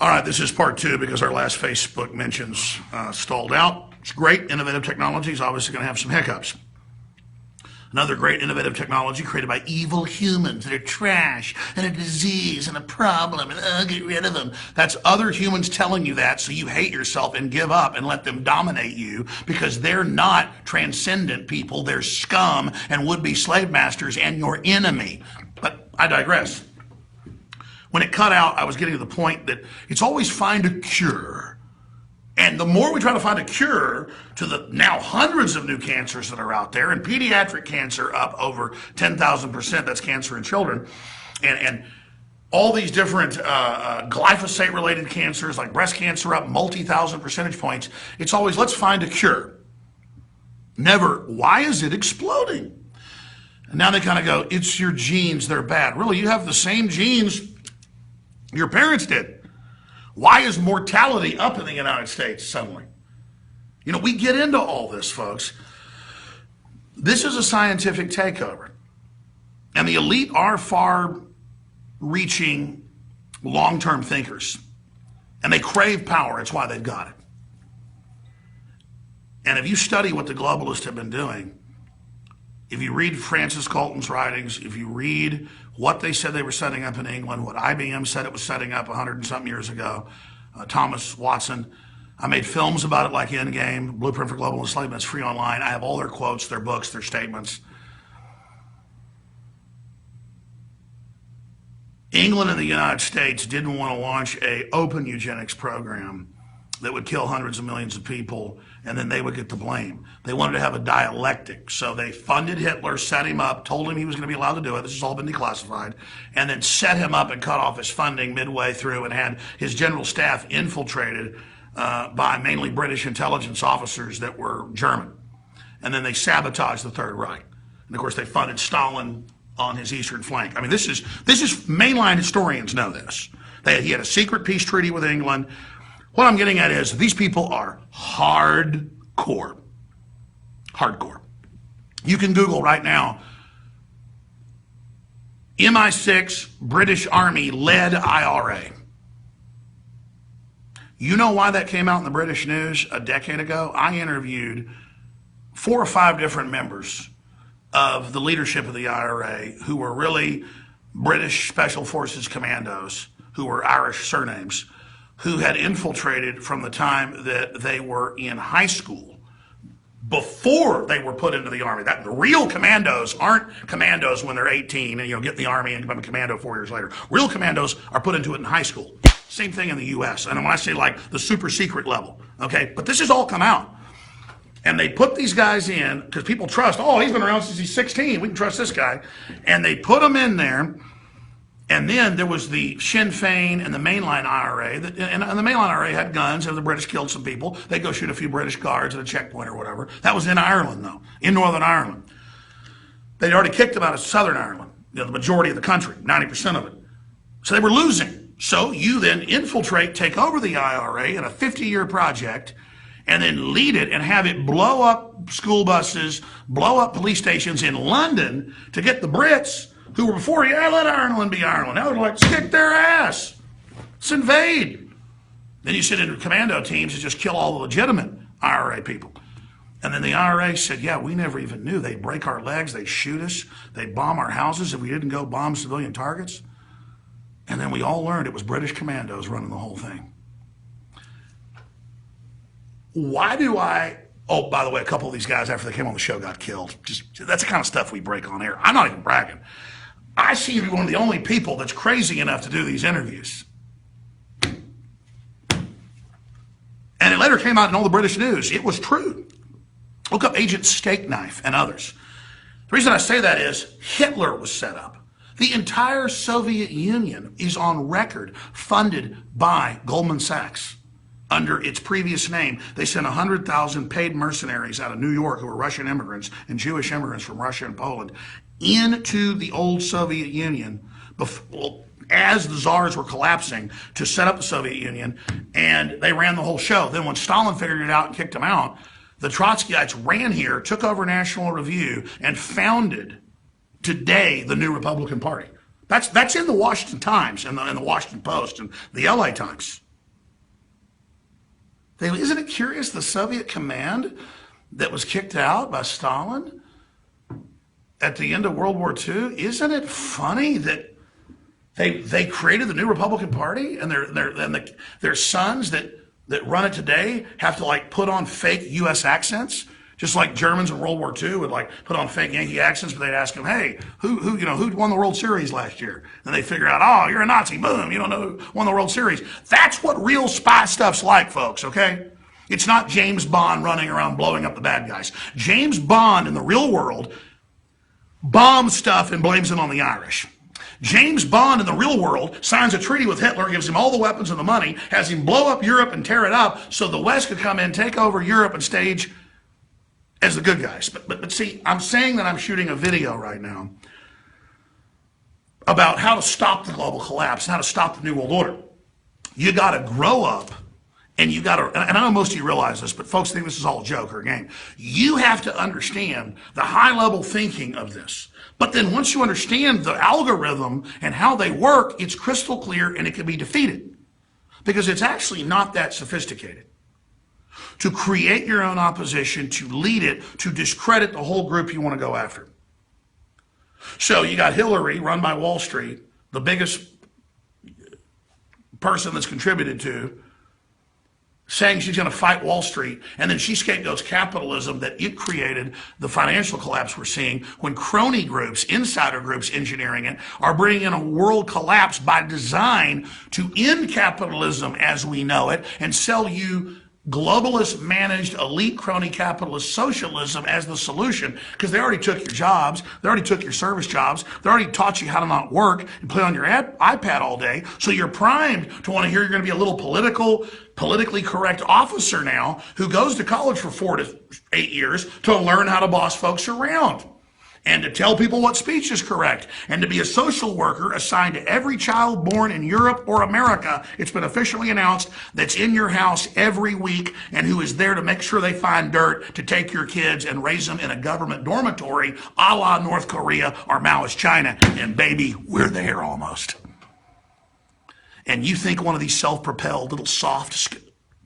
All right, this is part two because our last Facebook mentions stalled out. It's great. Innovative technology is obviously going to have some hiccups. Another great innovative technology created by evil humans that are trash and a disease and a problem and get rid of them. That's other humans telling you that so you hate yourself and give up and let them dominate you because they're not transcendent people. They're scum and would-be slave masters and your enemy. But I digress. When it cut out, I was getting to the point that it's always find a cure. And the more we try to find a cure to the now hundreds of new cancers that are out there, and pediatric cancer up over 10,000%, that's cancer in children, and all these different glyphosate-related cancers like breast cancer up multi-thousand percentage points, it's always, let's find a cure. Never, why is it exploding? And now they kind of go, it's your genes, they're bad. Really, you have the same genes your parents did. Why is mortality up in the United States suddenly? You know, we get into all this, folks. This is a scientific takeover. And the elite are far-reaching, long-term thinkers. And they crave power. It's why they've got it. And if you study what the globalists have been doing, if you read Francis Galton's writings, if you read what they said they were setting up in England, what IBM said it was setting up 100 and something years ago, Thomas Watson, I made films about it like Endgame, Blueprint for Global Enslavement. It's free online. I have all their quotes, their books, their statements. England and the United States didn't want to launch an open eugenics program that would kill hundreds of millions of people, and then they would get the blame. They wanted to have a dialectic. So they funded Hitler, set him up, told him he was going to be allowed to do it. This has all been declassified. And then set him up and cut off his funding midway through and had his general staff infiltrated by mainly British intelligence officers that were German. And then they sabotaged the Third Reich. And of course, they funded Stalin on his eastern flank. I mean, this is mainline historians know this. He had a secret peace treaty with England. What I'm getting at is these people are hardcore. Hardcore. You can Google right now, MI6 British Army led IRA. You know why that came out in the British news a decade ago? I interviewed 4 or 5 different members of the leadership of the IRA who were really British Special Forces commandos who were Irish surnames, who had infiltrated from the time that they were in high school before they were put into the Army. That the real commandos aren't commandos when they're 18 and get in the Army and become a commando 4 years later. Real commandos are put into it in high school. Same thing in the U.S. And when I say like the super secret level, okay? But this has all come out. And they put these guys in because people trust, oh, he's been around since he's 16. We can trust this guy. And they put them in there. And then there was the Sinn Féin and the mainline IRA. And the mainline IRA had guns. If the British killed some people, they'd go shoot a few British guards at a checkpoint or whatever. That was in Ireland, though, in Northern Ireland. They'd already kicked them out of Southern Ireland, the majority of the country, 90% of it. So they were losing. So you then infiltrate, take over the IRA in a 50-year project, and then lead it and have it blow up school buses, blow up police stations in London to get the Brits who were before, yeah, let Ireland be Ireland. Now they're like, stick their ass. Let's invade. Then you sit in commando teams and just kill all the legitimate IRA people. And then the IRA said, yeah, we never even knew. They'd break our legs. They'd shoot us. They'd bomb our houses if we didn't go bomb civilian targets. And then we all learned it was British commandos running the whole thing. Why do oh, by the way, a couple of these guys after they came on the show got killed. That's the kind of stuff we break on air. I'm not even bragging. I seem to be one of the only people that's crazy enough to do these interviews. And it later came out in all the British news. It was true. Look up Agent Steak Knife and others. The reason I say that is Hitler was set up. The entire Soviet Union is on record funded by Goldman Sachs. Under its previous name, they sent 100,000 paid mercenaries out of New York who were Russian immigrants and Jewish immigrants from Russia and Poland into the old Soviet Union as the czars were collapsing to set up the Soviet Union, and they ran the whole show. Then when Stalin figured it out and kicked them out, the Trotskyites ran here, took over National Review, and founded today the new Republican Party. That's in the Washington Times and the Washington Post and the LA Times. Isn't it curious, the Soviet command that was kicked out by Stalin at the end of World War II, isn't it funny that they created the new Republican Party, and their sons that run it today have to like put on fake U.S. accents, just like Germans in World War II would like put on fake Yankee accents, but they'd ask them, hey, who won the World Series last year? And they figure out, oh, you're a Nazi, boom, you don't know who won the World Series. That's what real spy stuff's like, folks, okay? It's not James Bond running around blowing up the bad guys. James Bond in the real world bombs stuff and blames it on the Irish. James Bond in the real world signs a treaty with Hitler, gives him all the weapons and the money, has him blow up Europe and tear it up so the West could come in, take over Europe and stage as the good guys. But see, I'm saying that I'm shooting a video right now about how to stop the global collapse, how to stop the New World Order. You got to grow up, and you got to, and I know most of you realize this, but folks think this is all a joke or a game. You have to understand the high-level thinking of this. But then once you understand the algorithm and how they work, it's crystal clear and it can be defeated. Because it's actually not that sophisticated. To create your own opposition, to lead it, to discredit the whole group you want to go after. So you got Hillary, run by Wall Street, the biggest person that's contributed to, saying she's going to fight Wall Street, and then she scapegoats capitalism that it created the financial collapse we're seeing when crony groups, insider groups engineering it, are bringing in a world collapse by design to end capitalism as we know it and sell you globalist managed elite crony capitalist socialism as the solution, because they already took your jobs, they already took your service jobs, they already taught you how to not work and play on your iPad all day, so you're primed to want to hear you're going to be a little politically correct officer now who goes to college for 4 to 8 years to learn how to boss folks around and to tell people what speech is correct, and to be a social worker assigned to every child born in Europe or America, it's been officially announced, that's in your house every week and who is there to make sure they find dirt to take your kids and raise them in a government dormitory a la North Korea or Maoist China. And baby, we're there almost. And you think one of these self-propelled little soft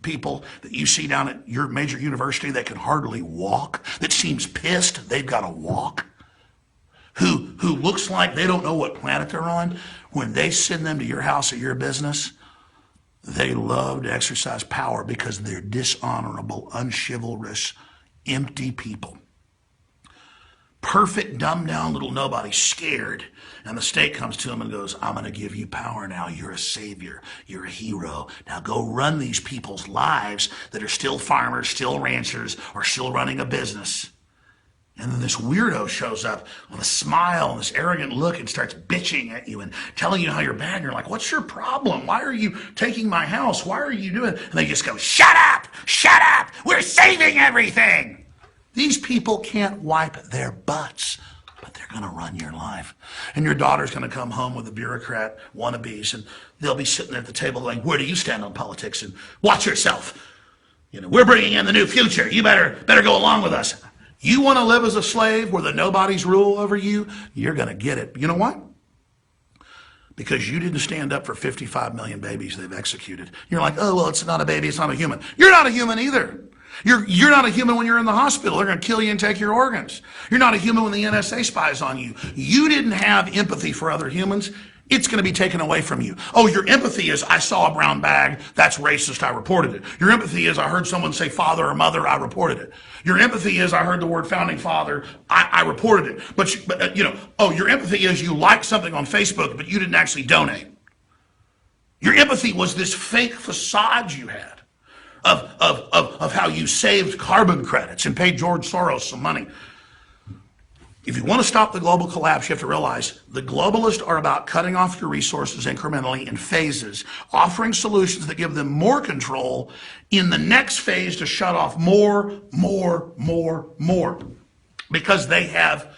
people that you see down at your major university that can hardly walk, that seems pissed they've got to walk, who looks like they don't know what planet they're on, when they send them to your house or your business, they love to exercise power because they're dishonorable, unchivalrous, empty people. Perfect, dumbed down little nobody, scared. And the state comes to them and goes, I'm going to give you power now. You're a savior. You're a hero. Now go run these people's lives that are still farmers, still ranchers, or still running a business. And then this weirdo shows up with a smile and this arrogant look and starts bitching at you and telling you how you're bad. And you're like, what's your problem? Why are you taking my house? Why are you doing it? And they just go, shut up, we're saving everything. These people can't wipe their butts, but they're going to run your life. And your daughter's going to come home with the bureaucrat wannabes, and they'll be sitting at the table going, where do you stand on politics? And watch yourself. We're bringing in the new future. You better go along with us. You want to live as a slave where the nobodies rule over you? You're going to get it. You know what? Because you didn't stand up for 55 million babies they've executed. You're like, oh, well, it's not a baby, it's not a human. You're not a human either. You're not a human when you're in the hospital. They're going to kill you and take your organs. You're not a human when the NSA spies on you. You didn't have empathy for other humans. It's going to be taken away from you. Oh, your empathy is, I saw a brown bag, that's racist, I reported it. Your empathy is, I heard someone say father or mother, I reported it. Your empathy is, I heard the word founding father, I reported it. But your empathy is you liked something on Facebook, but you didn't actually donate. Your empathy was this fake facade you had of how you saved carbon credits and paid George Soros some money. If you want to stop the global collapse, you have to realize the globalists are about cutting off your resources incrementally in phases, offering solutions that give them more control in the next phase to shut off more. Because they have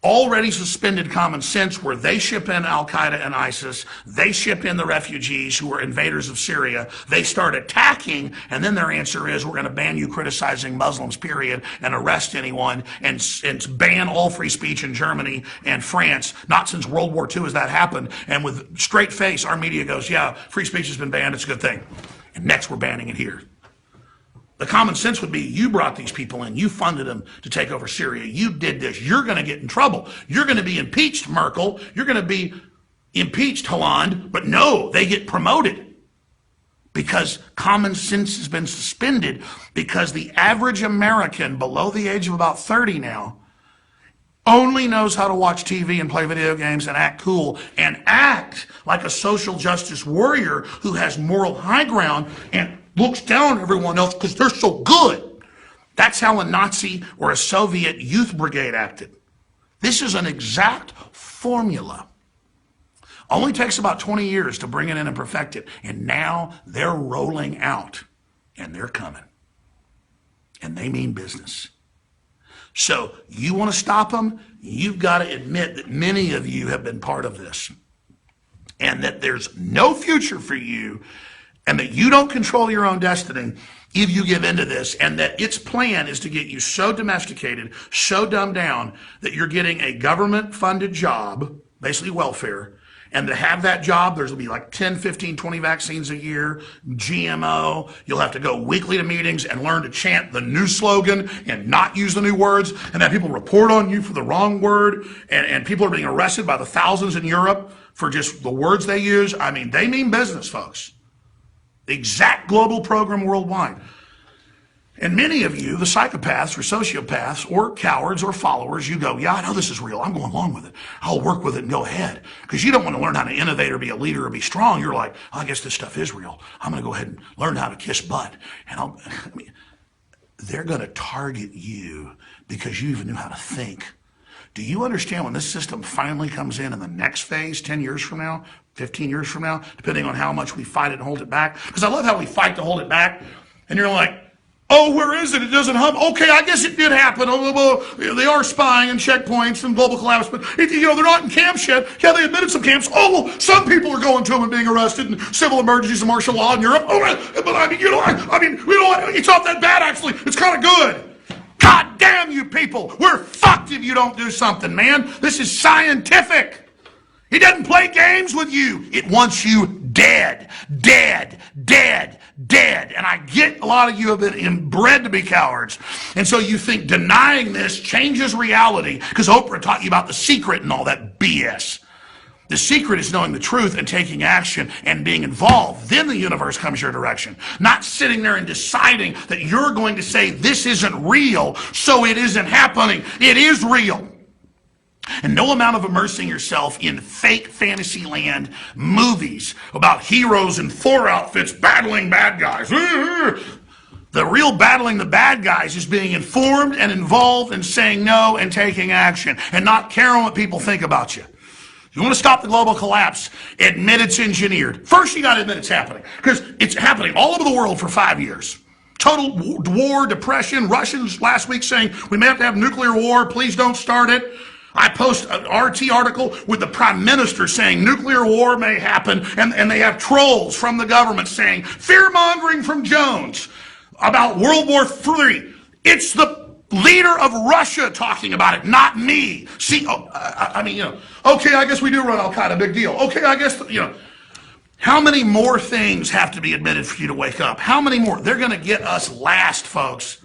already suspended common sense where they ship in Al-Qaeda and ISIS, they ship in the refugees who are invaders of Syria, they start attacking, and then their answer is, we're going to ban you criticizing Muslims, period, and arrest anyone, and ban all free speech in Germany and France. Not since World War II has that happened, and with straight face, our media goes, yeah, free speech has been banned, it's a good thing. And next we're banning it here. The common sense would be you brought these people in. You funded them to take over Syria. You did this. You're going to get in trouble. You're going to be impeached, Merkel. You're going to be impeached, Hollande. But no, they get promoted because common sense has been suspended because the average American below the age of about 30 now only knows how to watch TV and play video games and act cool and act like a social justice warrior who has moral high ground and looks down on everyone else because they're so good. That's how a Nazi or a Soviet youth brigade acted. This is an exact formula. Only takes about 20 years to bring it in and perfect it. And now they're rolling out and they're coming. And they mean business. So you want to stop them? You've got to admit that many of you have been part of this and that there's no future for you and that you don't control your own destiny if you give into this, and that its plan is to get you so domesticated, so dumbed down that you're getting a government-funded job, basically welfare, and to have that job, there's going to be like 10, 15, 20 vaccines a year, GMO. You'll have to go weekly to meetings and learn to chant the new slogan and not use the new words, and that people report on you for the wrong word, and people are being arrested by the thousands in Europe for just the words they use. I mean, they mean business, folks. The exact global program worldwide. And many of you, the psychopaths or sociopaths or cowards or followers, you go, yeah, I know this is real. I'm going along with it. I'll work with it and go ahead. Because you don't want to learn how to innovate or be a leader or be strong. You're like, oh, I guess this stuff is real. I'm going to go ahead and learn how to kiss butt. And they're going to target you because you even knew how to think. Do you understand when this system finally comes in the next phase, 10 years from now, 15 years from now, depending on how much we fight it and hold it back? Because I love how we fight to hold it back. And you're like, oh, where is it? It doesn't hum. Okay, I guess it did happen. Oh, well, they are spying and checkpoints and global collapse, but they're not in camps yet. Yeah, they admitted some camps. Oh, well, some people are going to them and being arrested and civil emergencies and martial law in Europe. Oh, but it's not that bad, actually. It's kind of good. God damn you people. We're fucked if you don't do something, man. This is scientific. It doesn't play games with you. It wants you dead, dead, dead, dead. And I get a lot of you have been inbred to be cowards. And so you think denying this changes reality because Oprah taught you about the secret and all that BS. The secret is knowing the truth and taking action and being involved. Then the universe comes your direction. Not sitting there and deciding that you're going to say this isn't real, so it isn't happening. It is real. And no amount of immersing yourself in fake fantasy land movies about heroes in Thor outfits battling bad guys. The real battling the bad guys is being informed and involved and saying no and taking action and not caring what people think about you. You want to stop the global collapse, admit it's engineered. First, you got to admit it's happening because it's happening all over the world for 5 years. Total war, depression, Russians last week saying we may have to have nuclear war, please don't start it. I post an RT article with the prime minister saying nuclear war may happen, and they have trolls from the government saying fear-mongering from Jones about World War III. It's the leader of Russia talking about it, not me. See, okay, I guess we do run Al-Qaeda, big deal. Okay, I guess, how many more things have to be admitted for you to wake up? How many more? They're going to get us last, folks.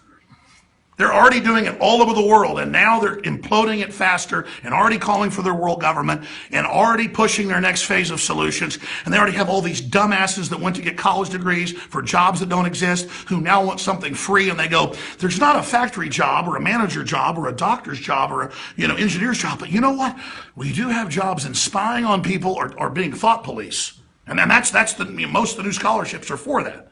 They're already doing it all over the world, and now they're imploding it faster and already calling for their world government and already pushing their next phase of solutions. And they already have all these dumbasses that went to get college degrees for jobs that don't exist who now want something free, and they go, there's not a factory job or a manager job or a doctor's job or a engineer's job, but you know what? We do have jobs in spying on people or being thought police. And then most of the new scholarships are for that.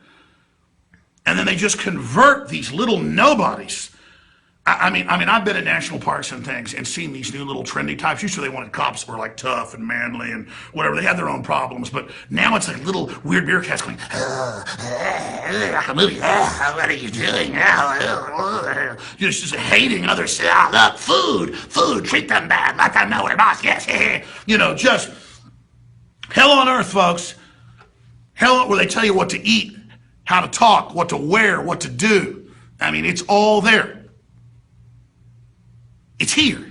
And then they just convert these little nobodies. I mean, I've been at national parks and things and seen these new little trendy types. Usually they wanted cops that were like tough and manly and whatever. They had their own problems, but now it's like little weird beer cats going, like a movie. What are you doing? Just hating others. Look, food, treat them bad, let them know we're boss. Yes, just hell on earth, folks. Hell where they tell you what to eat, how to talk, what to wear, what to do. I mean, it's all there. It's here.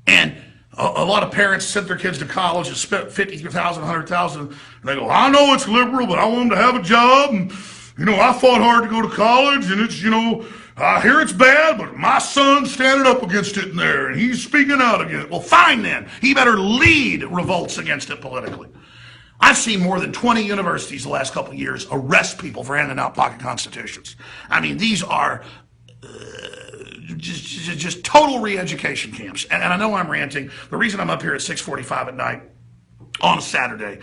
And a lot of parents sent their kids to college and spent $50,000, $100,000. And they go, I know it's liberal, but I want them to have a job. And I fought hard to go to college, and it's, I hear it's bad, but my son's standing up against it in there, and he's speaking out against it. Well, fine then. He better lead revolts against it politically. I've seen more than 20 universities the last couple of years arrest people for handing out pocket constitutions. I mean, these are just total re-education camps. And I know I'm ranting. The reason I'm up here at 6:45 at night on a Saturday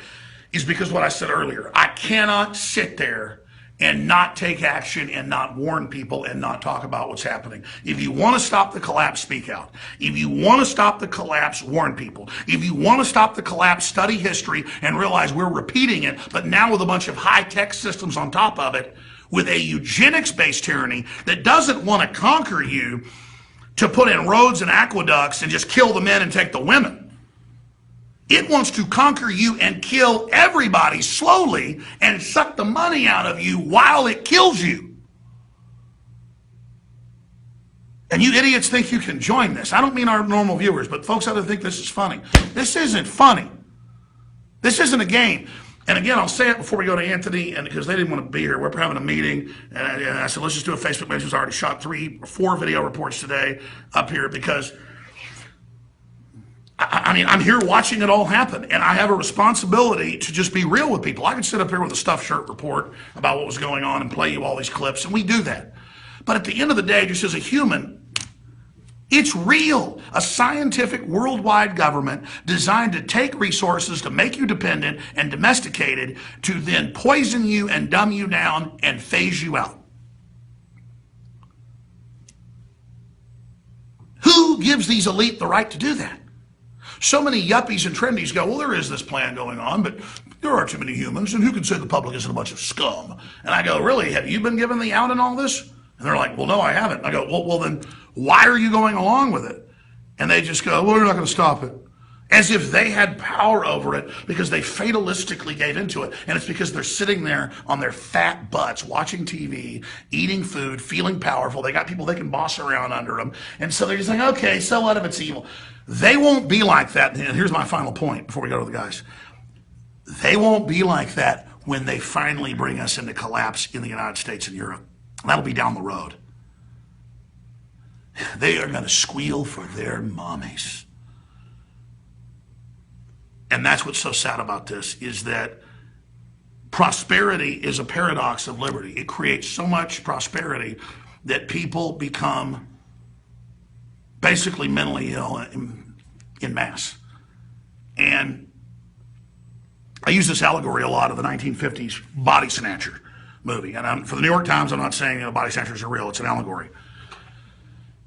is because what I said earlier. I cannot sit there and not take action and not warn people and not talk about what's happening. If you want to stop the collapse, speak out. If you want to stop the collapse, warn people. If you want to stop the collapse, study history and realize we're repeating it, but now with a bunch of high-tech systems on top of it, with a eugenics-based tyranny that doesn't want to conquer you to put in roads and aqueducts and just kill the men and take the women. It wants to conquer you and kill everybody slowly and suck the money out of you while it kills you. And you idiots think you can join this. I don't mean our normal viewers, but folks ought to think this is funny. This isn't funny. This isn't a game. And again, I'll say it before we go to Anthony, and because they didn't want to be here. We're having a meeting, and I said, let's just do a Facebook message. We've already shot 3 or 4 video reports today up here because I mean, I'm here watching it all happen, and I have a responsibility to just be real with people. I could sit up here with a stuffed shirt report about what was going on and play you all these clips, and we do that. But at the end of the day, just as a human, it's real. A scientific worldwide government designed to take resources to make you dependent and domesticated to then poison you and dumb you down and phase you out. Who gives these elite the right to do that? So many yuppies and trendies go, well, there is this plan going on, but there are too many humans, and who can say the public isn't a bunch of scum? And I go, really, have you been given the out in all this? And they're like, well, no, I haven't. And I go, well, then why are you going along with it? And they just go, well, we're not going to stop it. As if they had power over it because they fatalistically gave into it. And it's because they're sitting there on their fat butts watching TV, eating food, feeling powerful. They got people they can boss around under them. And so they're just like, okay, so what if it's evil? They won't be like that. And here's my final point before we go to the guys. They won't be like that when they finally bring us into collapse in the United States and Europe. That'll be down the road. They are going to squeal for their mommies. And that's what's so sad about this, is that prosperity is a paradox of liberty. It creates so much prosperity that people become basically mentally ill in mass. And I use this allegory a lot of the 1950s Body Snatcher movie. And for the New York Times, I'm not saying body snatchers are real. It's an allegory.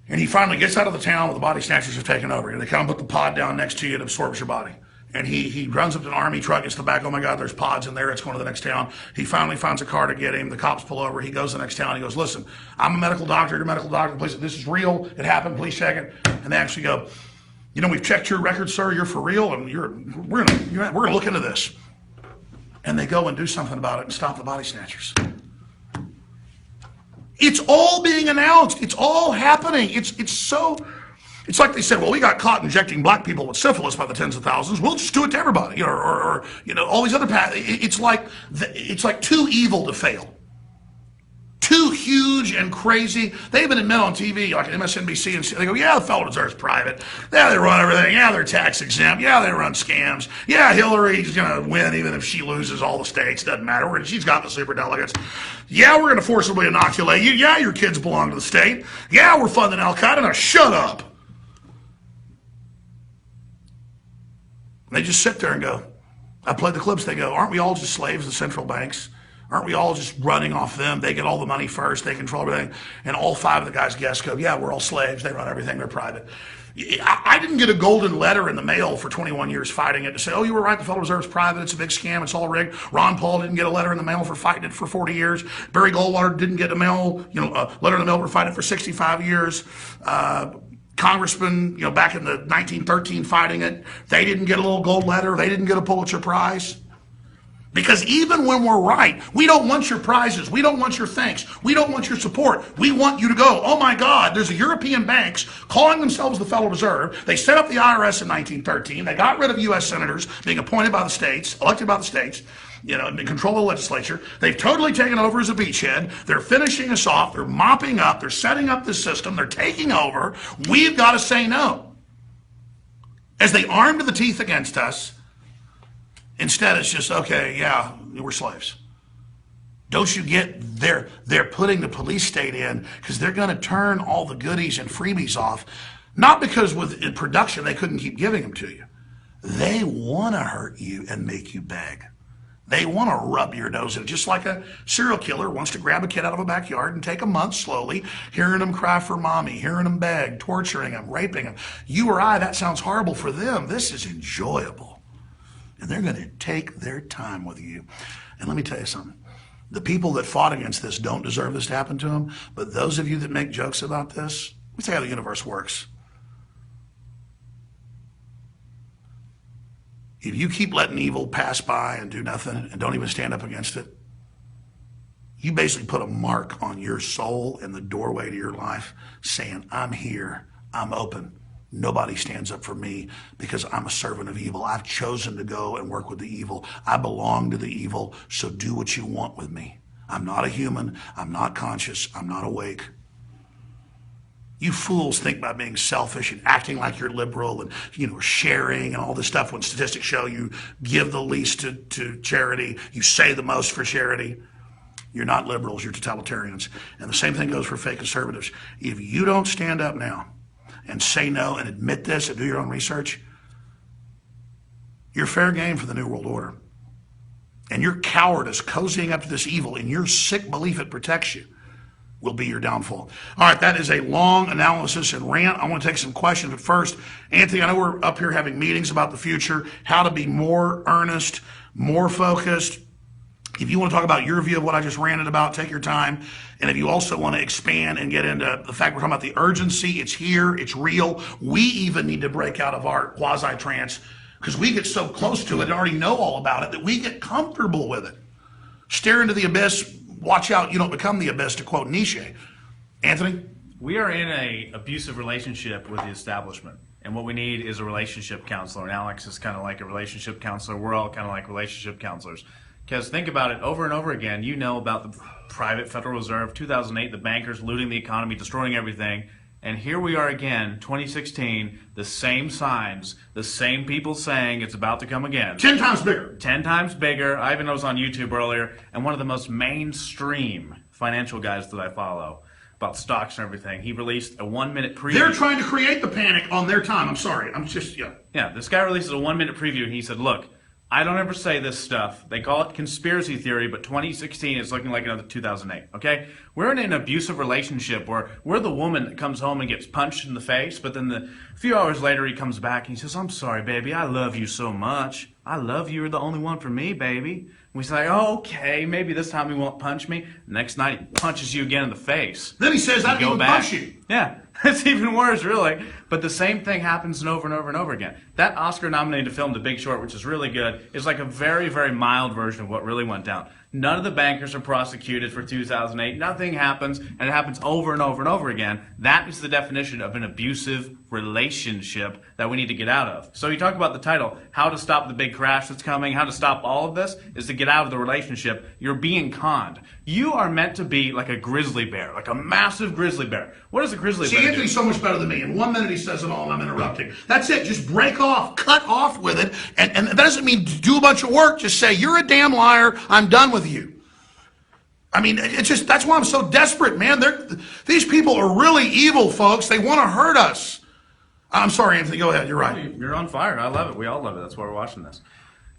And he finally gets out of the town where the body snatchers have taken over. And they come and put the pod down next to you and absorbs your body. And he runs up to an army truck, gets the back, oh my God, there's pods in there, it's going to the next town. He finally finds a car to get him. The cops pull over, he goes to the next town, he goes, listen, I'm a medical doctor, you're a medical doctor, please, this is real, it happened, please check it. And they actually go, we've checked your record, sir, you're for real, and we're gonna look into this. And they go and do something about it and stop the body snatchers. It's all being announced, it's all happening, it's like they said, well, we got caught injecting black people with syphilis by the tens of thousands. We'll just do it to everybody, or all these other paths. It's like too evil to fail, too huge and crazy. They even admit on TV, like MSNBC, and they go, yeah, the Federal Reserve's private. Yeah, they run everything. Yeah, they're tax exempt. Yeah, they run scams. Yeah, Hillary's going to win even if she loses all the states. Doesn't matter. She's got the superdelegates. Yeah, we're going to forcibly inoculate you. Yeah, your kids belong to the state. Yeah, we're funding Al-Qaeda. Now shut up. They just sit there and go, I played the clips, they go, aren't we all just slaves of central banks? Aren't we all just running off them? They get all the money first, they control everything. And all 5 of the guys' guests go, yeah, we're all slaves, they run everything, they're private. I didn't get a golden letter in the mail for 21 years fighting it to say, oh, you were right, the Federal Reserve's private, it's a big scam, it's all rigged. Ron Paul didn't get a letter in the mail for fighting it for 40 years. Barry Goldwater didn't get a letter in the mail for fighting it for 65 years. Congressman, back in the 1913 fighting it, they didn't get a little gold letter. They didn't get a Pulitzer Prize. Because even when we're right, we don't want your prizes. We don't want your thanks. We don't want your support. We want you to go, oh my God, there's a European banks calling themselves the Federal Reserve. They set up the IRS in 1913. They got rid of U.S. senators being appointed by the states, elected by the states, in control of the legislature. They've totally taken over as a beachhead. They're finishing us off. They're mopping up. They're setting up this system. They're taking over. We've got to say no. As they arm to the teeth against us, instead, it's just, okay, yeah, we're slaves. Don't you get they're putting the police state in because they're going to turn all the goodies and freebies off, not because in production they couldn't keep giving them to you. They want to hurt you and make you beg. They want to rub your nose in it, just like a serial killer wants to grab a kid out of a backyard and take a month slowly, hearing them cry for mommy, hearing them beg, torturing them, raping them. You or I, that sounds horrible for them. This is enjoyable. And they're going to take their time with you. And let me tell you something. The people that fought against this don't deserve this to happen to them. But those of you that make jokes about this, let me tell you how the universe works. If you keep letting evil pass by and do nothing and don't even stand up against it, you basically put a mark on your soul in the doorway to your life saying, I'm here, I'm open. Nobody stands up for me because I'm a servant of evil. I've chosen to go and work with the evil. I belong to the evil, so do what you want with me. I'm not a human. I'm not conscious. I'm not awake. You fools think by being selfish and acting like you're liberal and, sharing and all this stuff when statistics show you give the least to charity, you say the most for charity. You're not liberals, you're totalitarians. And the same thing goes for fake conservatives. If you don't stand up now and say no and admit this and do your own research, you're fair game for the New World Order. And your cowardice cozying up to this evil and your sick belief it protects you will be your downfall. All right, that is a long analysis and rant. I want to take some questions, but first, Anthony, I know we're up here having meetings about the future, how to be more earnest, more focused. If you want to talk about your view of what I just ranted about, take your time. And if you also want to expand and get into the fact we're talking about the urgency, it's here, it's real. We even need to break out of our quasi-trance because we get so close to it and already know all about it that we get comfortable with it. Stare into the abyss. Watch out, you don't become the abyss, to quote Nietzsche. Anthony? We are in an abusive relationship with the establishment, and what we need is a relationship counselor. And Alex is kind of like a relationship counselor. We're all kind of like relationship counselors. Because think about it over and over again. You know about the private Federal Reserve, 2008, the bankers looting the economy, destroying everything. And here we are again, 2016, the same signs, the same people saying it's about to come again. 10 times bigger. 10 times bigger. I even was on YouTube earlier, and one of the most mainstream financial guys that I follow about stocks and everything, he released a 1-minute preview. They're trying to create the panic on their time. I'm sorry. Yeah, this guy releases a 1-minute preview, and he said, look, I don't ever say this stuff. They call it conspiracy theory, but 2016 is looking like another 2008, okay? We're in an abusive relationship where we're the woman that comes home and gets punched in the face, but then a few hours later he comes back and he says, I'm sorry, baby, I love you so much. I love you. You're the only one for me, baby. And we say, oh, okay, maybe this time he won't punch me. Next night he punches you again in the face. Then he says, I didn't punch you. Yeah. It's even worse, really. But the same thing happens over and over and over again. That Oscar-nominated film, The Big Short, which is really good, is like a very, very mild version of what really went down. None of the bankers are prosecuted for 2008. Nothing happens, and it happens over and over and over again. That is the definition of an abusive relationship that we need to get out of. So you talk about the title, How to Stop the Big Crash That's Coming, how to stop all of this, is to get out of the relationship. You're being conned. You are meant to be like a grizzly bear, like a massive grizzly bear. What does a grizzly bear do? Anthony's so much better than me. In 1 minute he says it all and I'm interrupting. That's it. Just break off, cut off with it. And that doesn't mean do a bunch of work. Just say, you're a damn liar. I'm done with you. I mean, it's just, that's why I'm so desperate, man. These people are really evil, folks. They want to hurt us. I'm sorry, Anthony. Go ahead. You're right. You're on fire. I love it. We all love it. That's why we're watching this.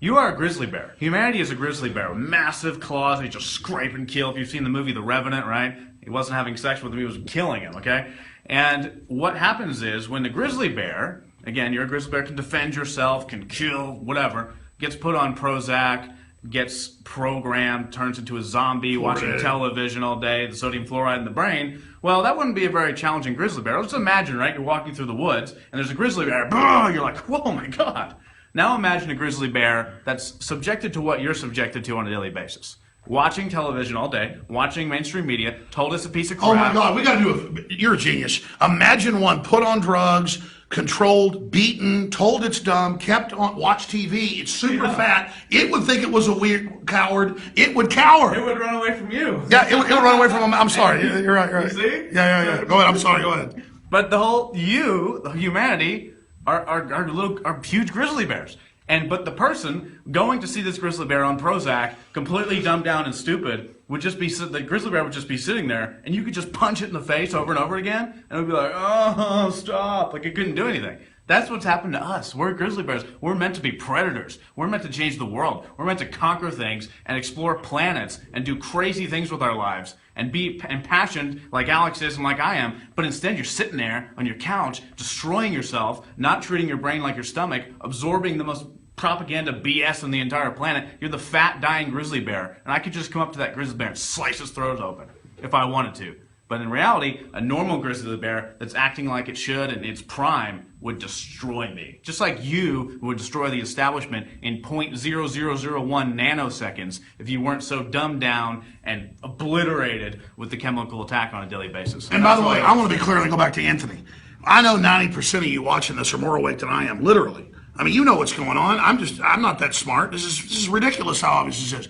You are a grizzly bear. Humanity is a grizzly bear with massive claws. They just scrape and kill. If you've seen the movie The Revenant, right? He wasn't having sex with him. He was killing him, okay? And what happens is when the grizzly bear, again, you're a grizzly bear, can defend yourself, can kill, whatever, gets put on Prozac, gets programmed, turns into a zombie, watching television all day, the sodium fluoride in the brain, well, that wouldn't be a very challenging grizzly bear. Let's imagine, right, you're walking through the woods, and there's a grizzly bear, you're like, whoa, my God. Now imagine a grizzly bear that's subjected to what you're subjected to on a daily basis. Watching television all day, watching mainstream media, told it's a piece of crap. Oh my God, we got to do it. You're a genius. Imagine one put on drugs, controlled, beaten, told it's dumb, kept on, watch TV, it's super fat. It would think it was a weird coward. It would cower. It would run away from you. Yeah, it would run away from him. I'm sorry. You're right. You're right. You see? Yeah. Go ahead. I'm sorry. Go ahead. But the whole humanity, are huge grizzly bears. But the person going to see this grizzly bear on Prozac, completely dumbed down and stupid, the grizzly bear would just be sitting there, and you could just punch it in the face over and over again, and it would be like, oh, stop. Like, it couldn't do anything. That's what's happened to us. We're grizzly bears. We're meant to be predators. We're meant to change the world. We're meant to conquer things and explore planets and do crazy things with our lives and be impassioned like Alex is and like I am. But instead, you're sitting there on your couch, destroying yourself, not treating your brain like your stomach, absorbing the most propaganda BS on the entire planet. You're the fat, dying grizzly bear. And I could just come up to that grizzly bear and slice his throat open if I wanted to. But in reality, a normal grizzly bear that's acting like it should in its prime would destroy me. Just like you would destroy the establishment in 0.0001 nanoseconds if you weren't so dumbed down and obliterated with the chemical attack on a daily basis. And by the way, I want to be clear and go back to Anthony. I know 90% of you watching this are more awake than I am, literally. I mean, you know what's going on. I'm not that smart. This is ridiculous how obvious this is.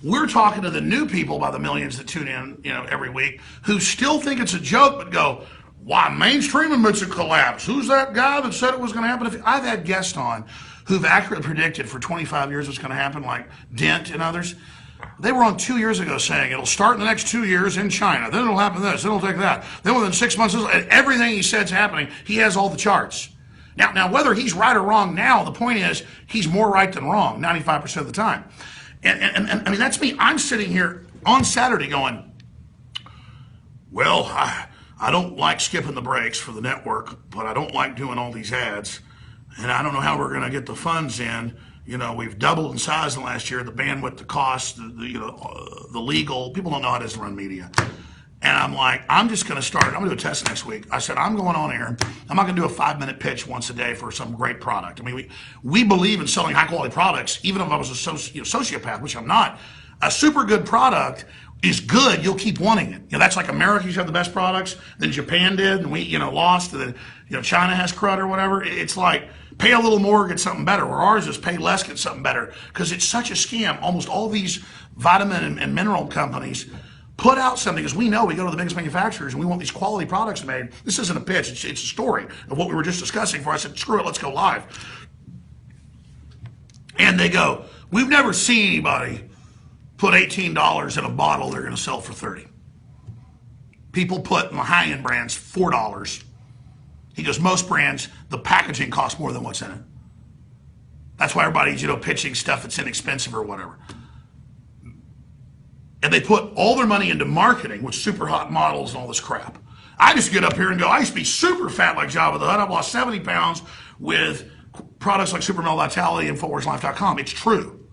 We're talking to the new people by the millions that tune in, every week, who still think it's a joke, but go, why, mainstream admits a collapse. Who's that guy that said it was going to happen? I've had guests on who've accurately predicted for 25 years what's going to happen, like Dent and others. They were on 2 years ago saying it'll start in the next 2 years in China. Then it'll happen this. Then it'll take that. Then within 6 months, everything he said's happening. He has all the charts. Now, whether he's right or wrong now, the point is he's more right than wrong 95% of the time. And I mean, that's me. I'm sitting here on Saturday going, well, I don't like skipping the breaks for the network, but I don't like doing all these ads. And I don't know how we're going to get the funds in. We've doubled in size in the last year, the bandwidth, the cost, the legal. People don't know how it is to run media. And I'm like, I'm just going to start. I'm going to do a test next week. I said, I'm going on air. I'm not going to do a 5-minute pitch once a day for some great product. I mean, we believe in selling high quality products, even if I was a sociopath, which I'm not. A super good product is good. You'll keep wanting it. That's like America used to have the best products. Then Japan did, and we, lost. And then, China has crud or whatever. It's like pay a little more, get something better. Where ours is pay less, get something better. Because it's such a scam. Almost all these vitamin and mineral companies put out something, because we know we go to the biggest manufacturers and we want these quality products made. This isn't a pitch, it's a story of what we were just discussing before I said, screw it, let's go live. And they go, we've never seen anybody put $18 in a bottle they're going to sell for $30. People put in the high-end brands $4. He goes, most brands, the packaging costs more than what's in it. That's why everybody's, pitching stuff that's inexpensive or whatever. And they put all their money into marketing with super hot models and all this crap. I just get up here and go, I used to be super fat like Jabba the Hutt. I've lost 70 pounds with products like Super Male Vitality and FootWarsLife.com. It's true.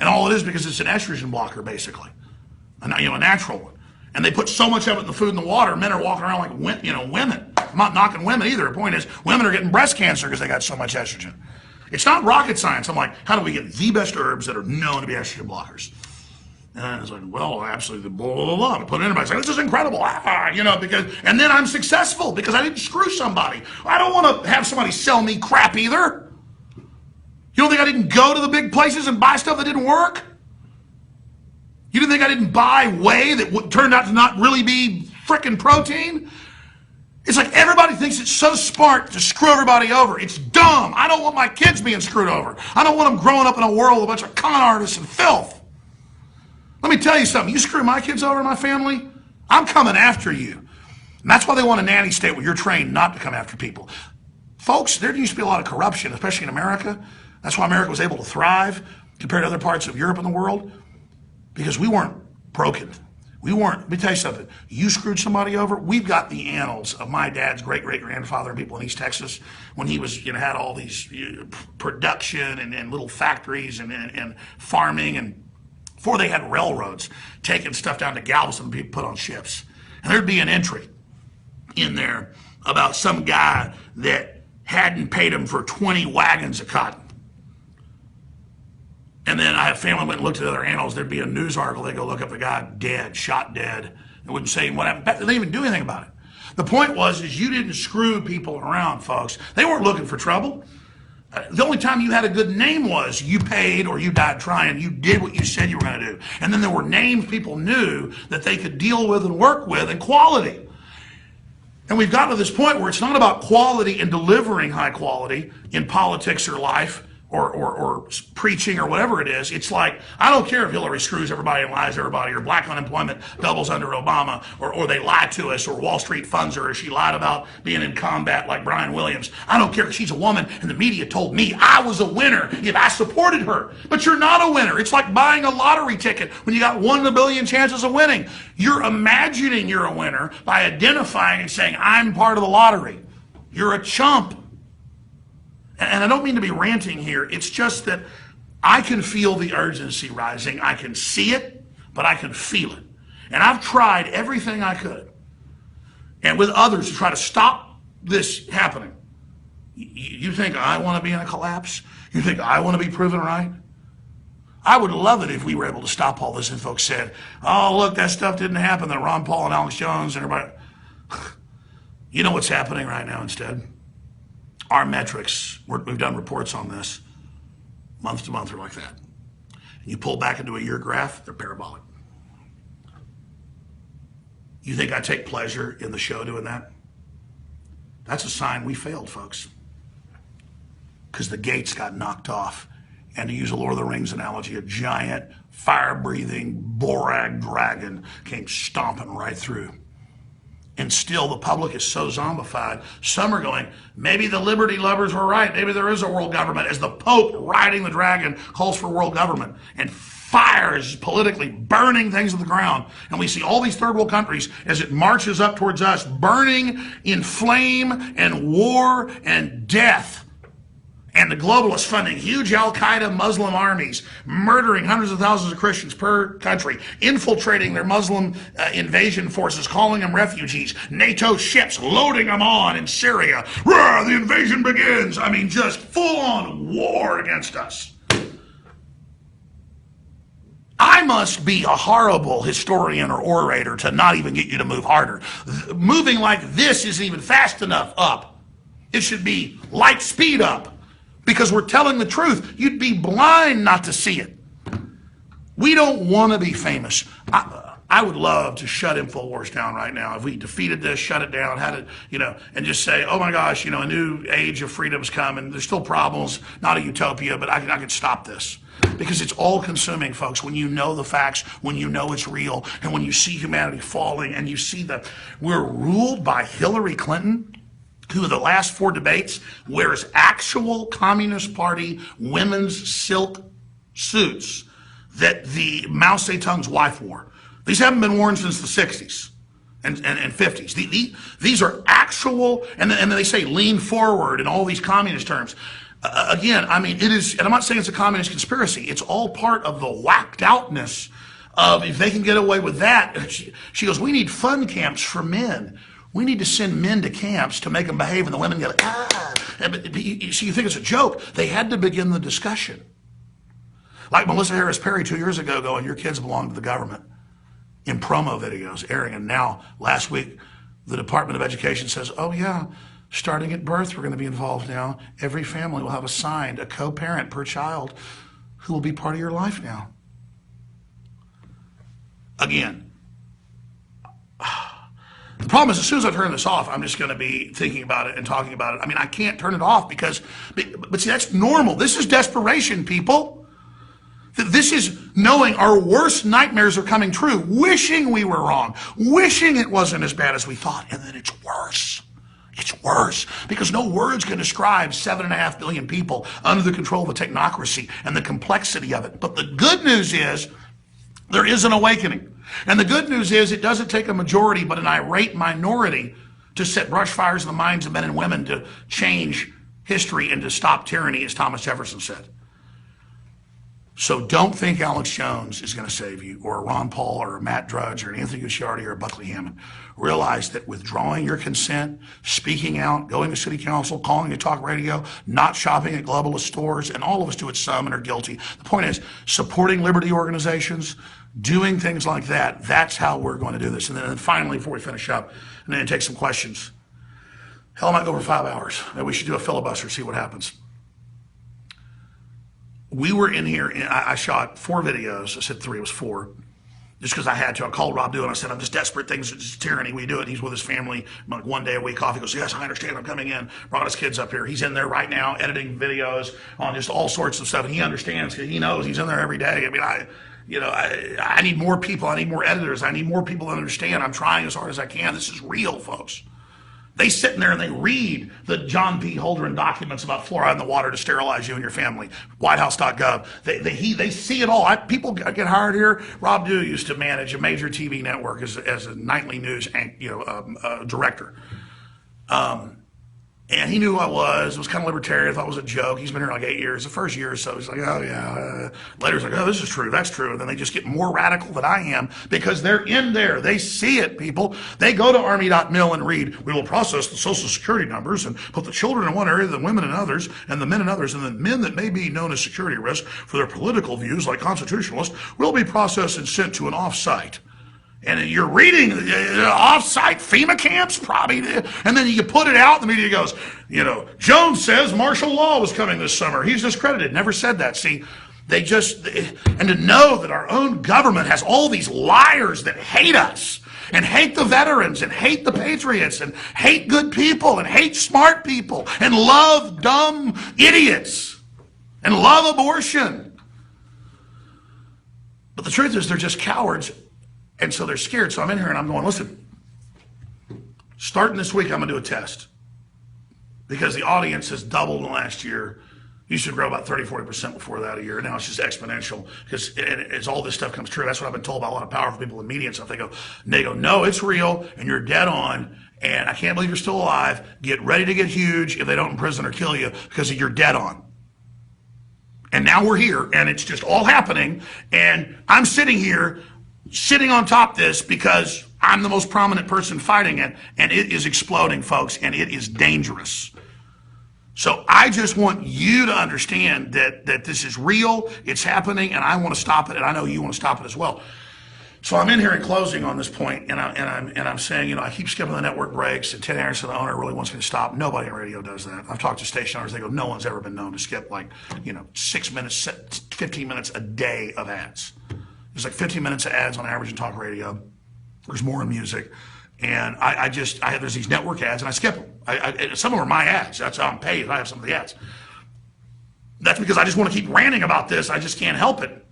And all it is because it's an estrogen blocker, basically. A natural one. And they put so much of it in the food and the water, men are walking around like women. I'm not knocking women either. The point is, women are getting breast cancer because they got so much estrogen. It's not rocket science. I'm like, how do we get the best herbs that are known to be estrogen blockers? And it's like, well, absolutely, blah, blah, blah. I put it in, everybody's like, this is incredible, and then I'm successful because I didn't screw somebody. I don't want to have somebody sell me crap either. You don't think I didn't go to the big places and buy stuff that didn't work? You didn't think I didn't buy whey that turned out to not really be frickin' protein? It's like everybody thinks it's so smart to screw everybody over. It's dumb. I don't want my kids being screwed over. I don't want them growing up in a world with a bunch of con artists and filth. Let me tell you something. You screw my kids over in my family, I'm coming after you. And that's why they want a nanny state where you're trained not to come after people. Folks, there used to be a lot of corruption, especially in America. That's why America was able to thrive compared to other parts of Europe and the world, because we weren't broken. Let me tell you something. You screwed somebody over. We've got the annals of my dad's great-great-grandfather and people in East Texas when he was, had all these production and little factories and farming, and before they had railroads, taking stuff down to Galveston and being put on ships. And there'd be an entry in there about some guy that hadn't paid him for 20 wagons of cotton. And then I have family went and looked at other annals. There'd be a news article. They go look up the guy dead, shot dead. It wouldn't say what happened. They didn't even do anything about it. The point is you didn't screw people around, folks. They weren't looking for trouble. The only time you had a good name was you paid or you died trying. You did what you said you were going to do. And then there were names people knew that they could deal with and work with, and quality. And we've gotten to this point where it's not about quality and delivering high quality in politics or life or preaching or whatever it is. It's like, I don't care if Hillary screws everybody and lies to everybody, or black unemployment doubles under Obama, or they lie to us, or Wall Street funds her, or she lied about being in combat like Brian Williams. I don't care if she's a woman and the media told me I was a winner if I supported her. But you're not a winner. It's like buying a lottery ticket when you got 1 in a billion chances of winning. You're imagining you're a winner by identifying and saying, I'm part of the lottery. You're a chump. And I don't mean to be ranting here. It's just that I can feel the urgency rising. I can see it, but I can feel it. And I've tried everything I could, and with others, to try to stop this happening. You think I want to be in a collapse? You think I want to be proven right? I would love it if we were able to stop all this and folks said, oh, look, that stuff didn't happen. That Ron Paul and Alex Jones and everybody. You know what's happening right now instead? Our metrics, we've done reports on this, month to month are like that. And you pull back into a year graph, they're parabolic. You think I take pleasure in the show doing that? That's a sign we failed, folks. Because the gates got knocked off. And to use a Lord of the Rings analogy, a giant, fire-breathing, Borag dragon came stomping right through. And still the public is so zombified. Some are going, maybe the liberty lovers were right. Maybe there is a world government, as the Pope riding the dragon calls for world government. And fire is politically burning things to the ground. And we see all these third world countries as it marches up towards us, burning in flame and war and death. And the globalists funding huge Al-Qaeda Muslim armies, murdering hundreds of thousands of Christians per country, infiltrating their Muslim invasion forces, calling them refugees, NATO ships loading them on in Syria. Rawr, the invasion begins. I mean, just full-on war against us. I must be a horrible historian or orator to not even get you to move harder. Moving like this isn't even fast enough up. It should be light speed up. Because we're telling the truth. You'd be blind not to see it. We don't want to be famous. I would love to shut InfoWars down right now. If we defeated this, shut it down, had it, and just say, oh my gosh, a new age of freedom's coming. There's still problems, not a utopia, but I can stop this. Because it's all consuming, folks, when you know the facts, when you know it's real, and when you see humanity falling, and you see that we're ruled by Hillary Clinton, who the last 4 debates wears actual Communist Party women's silk suits that the Mao Zedong's wife wore. These haven't been worn since the 60s and 50s. These are actual, and then they say lean forward and all these communist terms. Again, I mean, it is, and I'm not saying it's a communist conspiracy. It's all part of the whacked outness of, if they can get away with that. She goes, we need fun camps for men. We need to send men to camps to make them behave, and the women go, ah. But you think it's a joke. They had to begin the discussion. Like Melissa Harris Perry 2 years ago going, your kids belong to the government, in promo videos airing. And now, last week, the Department of Education says, oh yeah, starting at birth, we're going to be involved now. Every family will have assigned a co-parent per child who will be part of your life now. Again, the problem is, as soon as I turn this off, I'm just going to be thinking about it and talking about it. I mean, I can't turn it off but see, that's normal. This is desperation, people. This is knowing our worst nightmares are coming true, wishing we were wrong, wishing it wasn't as bad as we thought, and then it's worse. It's worse because no words can describe 7.5 billion people under the control of a technocracy and the complexity of it. But the good news is there is an awakening. And the good news is it doesn't take a majority but an irate minority to set brush fires in the minds of men and women to change history and to stop tyranny, as Thomas Jefferson said. So don't think Alex Jones is going to save you, or a Ron Paul, or a Matt Drudge, or an Anthony Gucciardi, or a Buckley Hammond. Realize that withdrawing your consent, speaking out, going to city council, calling to talk radio, not shopping at globalist stores, and all of us do it some and are guilty. The point is, supporting liberty organizations, doing things like that, that's how we're going to do this. And then finally, before we finish up, and then take some questions. Hell, I might go for 5 hours. Maybe we should do a filibuster, see what happens. We were in here, and I shot 4 videos. I said 3, it was 4. Just because I had to. I called Rob Dew and I said, I'm just desperate. Things are just tyranny. We do it. He's with his family like 1 day a week off. He goes, yes, I understand. I'm coming in. Brought his kids up here. He's in there right now editing videos on just all sorts of stuff. And he understands because he knows he's in there every day. I mean, I need more people. I need more editors. I need more people to understand. I'm trying as hard as I can. This is real, folks. They sit in there and they read the John P. Holdren documents about fluoride in the water to sterilize you and your family. WhiteHouse.gov. They see it all. People get hired here. Rob Dew used to manage a major TV network as a nightly news director. And he knew who I was. It was kind of libertarian. I thought it was a joke. He's been here like 8 years. The first year or so, he's like, oh, yeah. Later, he's like, oh, this is true. That's true. And then they just get more radical than I am because they're in there. They see it, people. They go to army.mil and read, we will process the social security numbers and put the children in one area, the women in others, and the men in others. And the men that may be known as security risk for their political views, like constitutionalists, will be processed and sent to an off-site. And you're reading off-site FEMA camps, probably, and then you put it out, and the media goes, Jones says martial law was coming this summer. He's discredited. Never said that. See, and to know that our own government has all these liars that hate us, and hate the veterans, and hate the patriots, and hate good people, and hate smart people, and love dumb idiots, and love abortion. But the truth is, they're just cowards. And so they're scared. So I'm in here and I'm going, listen, starting this week, I'm going to do a test. Because the audience has doubled in the last year. You should grow about 30-40% before that a year. Now it's just exponential. Because as all this stuff comes true, that's what I've been told by a lot of powerful people in media and stuff. They go, no, it's real and you're dead on. And I can't believe you're still alive. Get ready to get huge if they don't imprison or kill you because you're dead on. And now we're here and it's just all happening. And I'm sitting on top of this because I'm the most prominent person fighting it, and it is exploding, folks, and it is dangerous. So I just want you to understand that this is real, it's happening, and I want to stop it, and I know you want to stop it as well. So I'm in here in closing on this point, and I'm saying, I keep skipping the network breaks, and Ted Anderson, the owner, really wants me to stop. Nobody on radio does that. I've talked to station owners, they go, no one's ever been known to skip 6 minutes, 15 minutes a day of ads. There's like 15 minutes of ads on average in talk radio. There's more in music. And there's these network ads and I skip them. Some of them are my ads. That's how I'm paid. I have some of the ads. That's because I just want to keep ranting about this. I just can't help it.